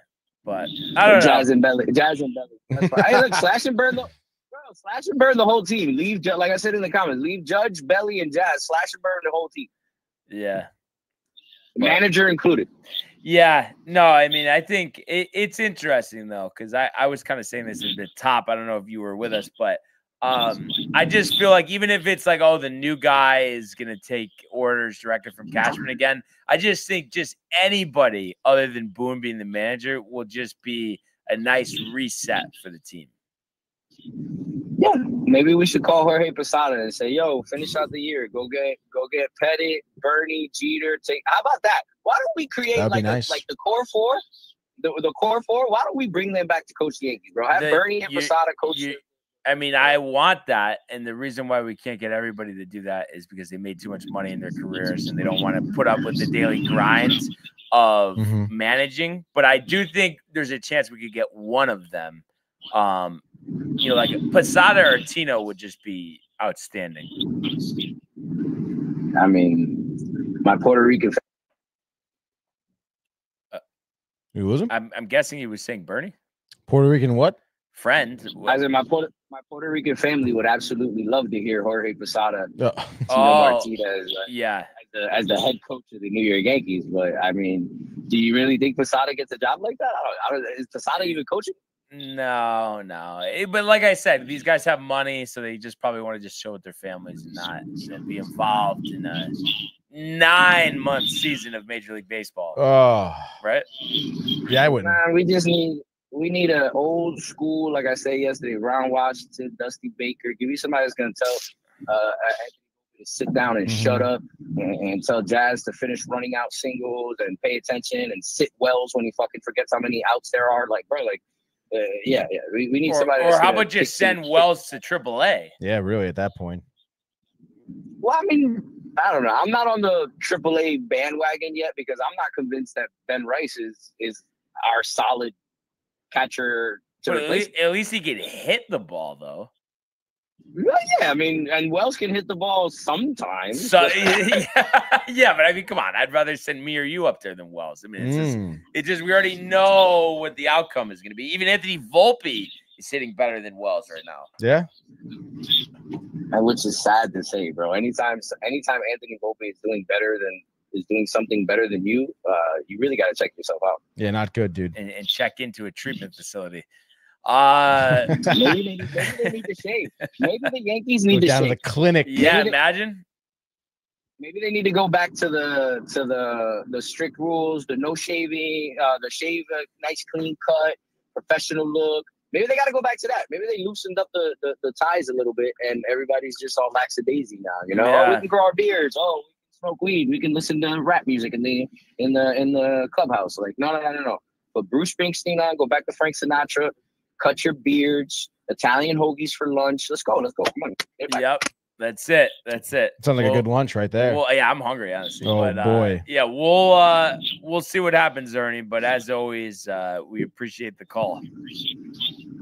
but I don't know. Jazz and Belly. That's fine. Hey, look, slash and burn the whole team. Leave, like I said in the comments, leave Judge, Belly, and Jazz. Slash and burn the whole team. Yeah. Manager included. Yeah, no, I think it's interesting though, because I was kind of saying this at the top. I don't know if you were with us, but I just feel like even if it's like, oh, the new guy is gonna take orders directly from Cashman again, I just think just anybody other than Boone being the manager will just be a nice reset for the team. Yeah, maybe we should call Jorge Posada and say, "Yo, finish out the year. Go get Pettit, Bernie, Jeter. How about that? Why don't we create like the core 4, the core 4? Why don't we bring them back to coach the Yankees, bro? Have Bernie and Posada coach. I want that, and the reason why we can't get everybody to do that is because they made too much money in their careers and they don't want to put up with the daily grinds of managing, but I do think there's a chance we could get one of them. You know, like Posada or Tino would just be outstanding. I mean, my Puerto Rican. Who was him? I'm guessing he was saying Bernie. Puerto Rican what? Friend. I said my Puerto Rican family would absolutely love to hear Jorge Posada, Tino Martinez, as the head coach of the New York Yankees. But I mean, do you really think Posada gets a job like that? Is Posada even coaching? No. But like I said, these guys have money, so they just probably want to just show with their families and not be involved in a 9-month season of Major League Baseball. Oh, right? Yeah, I wouldn't. We need an old school, like I said yesterday, Ron Washington, Dusty Baker. Give me somebody that's going to tell to sit down and shut up and tell Jazz to finish running out singles and pay attention and sit Wells when he fucking forgets how many outs there are. Like, bro, like, yeah. We need somebody. Or how about just send Wells to AAA? Yeah, really, at that point. Well, I mean, I don't know. I'm not on the AAA bandwagon yet because I'm not convinced that Ben Rice is our solid catcher. But at least he can hit the ball, though. Well, yeah, I mean, and Wells can hit the ball sometimes. So, yeah, but I mean, come on. I'd rather send me or you up there than Wells. I mean, it's just we already know what the outcome is going to be. Even Anthony Volpe is hitting better than Wells right now. Yeah. And which is sad to say, bro. Anytime Anthony Volpe is doing something better than you, you really got to check yourself out. Yeah, not good, dude. And check into a treatment facility. Maybe they need to shave. Maybe the Yankees need to down shave. To the clinic. Yeah, imagine. Maybe they need to go back to the strict rules, the no shaving, the shave, nice clean cut, professional look. Maybe they got to go back to that. Maybe they loosened up the ties a little bit, and everybody's just all lackadaisy now. You know, we can grow our beards. We can smoke weed. We can listen to rap music in the clubhouse. Like, no. But Bruce Springsteen on. Go back to Frank Sinatra. Cut your beards. Italian hoagies for lunch. Let's go. Come on. Yep. That's it. Sounds like a good lunch right there. Well, yeah, I'm hungry, honestly. Oh, boy. Yeah, we'll see what happens, Ernie. But as always, we appreciate the call.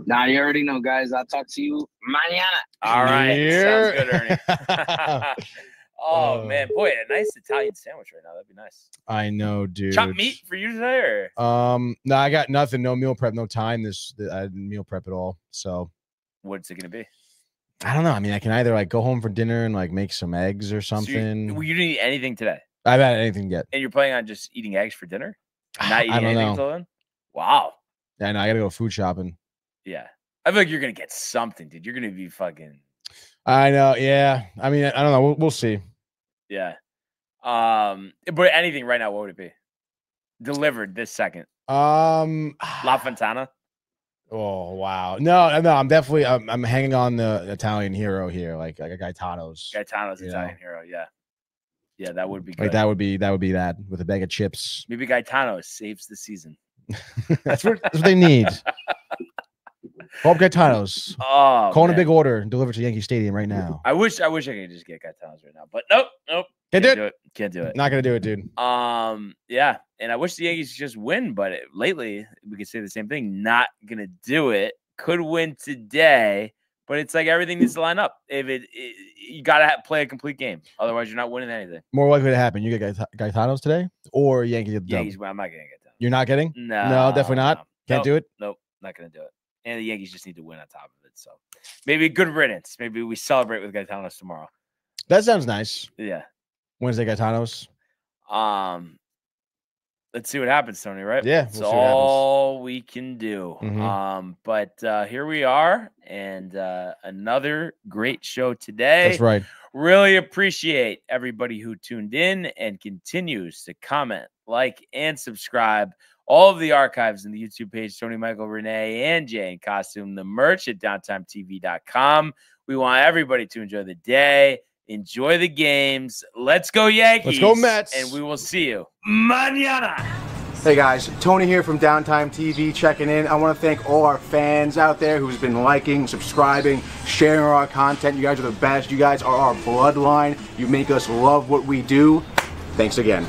Nah, you already know, guys. I'll talk to you mañana. All right. Sounds good, Ernie. Oh, man. Boy, a nice Italian sandwich right now. That'd be nice. I know, dude. Chopped meat for you today? Or? No, I got nothing. No meal prep. No time. I didn't meal prep at all. So what's it going to be? I don't know. I mean, I can either like go home for dinner and like make some eggs or something. So you didn't eat anything today? I haven't had anything yet. And you're planning on just eating eggs for dinner? Not eating anything until then? Wow. Yeah, no, I got to go food shopping. Yeah. I feel like you're going to get something, dude. You're going to be fucking. I know. Yeah. I mean, I don't know. We'll see. Yeah. But anything right now, what would it be? Delivered this second. La Fontana. Oh wow. No, I'm definitely I'm hanging on the Italian hero here, like a Gaetano's. Italian hero, yeah. Yeah, that would be good. Like that would be that with a bag of chips. Maybe Gaetano saves the season. that's what they need. Call up Gaetano's. Oh, call in a big order and deliver to Yankee Stadium right now. I wish I could just get Gaetano's right now, but nope. Can't do it. Can't do it. Not gonna do it, dude. Yeah, and I wish the Yankees just win, but lately we could say the same thing. Not gonna do it. Could win today, but it's like everything needs to line up. If you gotta play a complete game, otherwise you're not winning anything. More likely to happen. You get Gaetano's today, or Yankees get the Yankees. I'm not getting Gaetano. You're not getting? No, definitely not. Can't do it. Nope, not gonna do it. And the Yankees just need to win on top of it. So maybe good riddance. Maybe we celebrate with Gaetano's tomorrow. That sounds nice. Yeah. Wednesday Gaetano's. Let's see what happens, Tony, right? Yeah. That's all we can do. But here we are, and another great show today. That's right. Really appreciate everybody who tuned in and continues to comment, like, and subscribe. All of the archives in the YouTube page, Tony, Michael, Renee, and Jay in costume, the merch at DowntimeTV.com. We want everybody to enjoy the day, enjoy the games. Let's go Yankees. Let's go Mets. And we will see you mañana. Hey guys, Tony here from Downtime TV checking in. I want to thank all our fans out there who's been liking, subscribing, sharing our content. You guys are the best. You guys are our bloodline. You make us love what we do. Thanks again.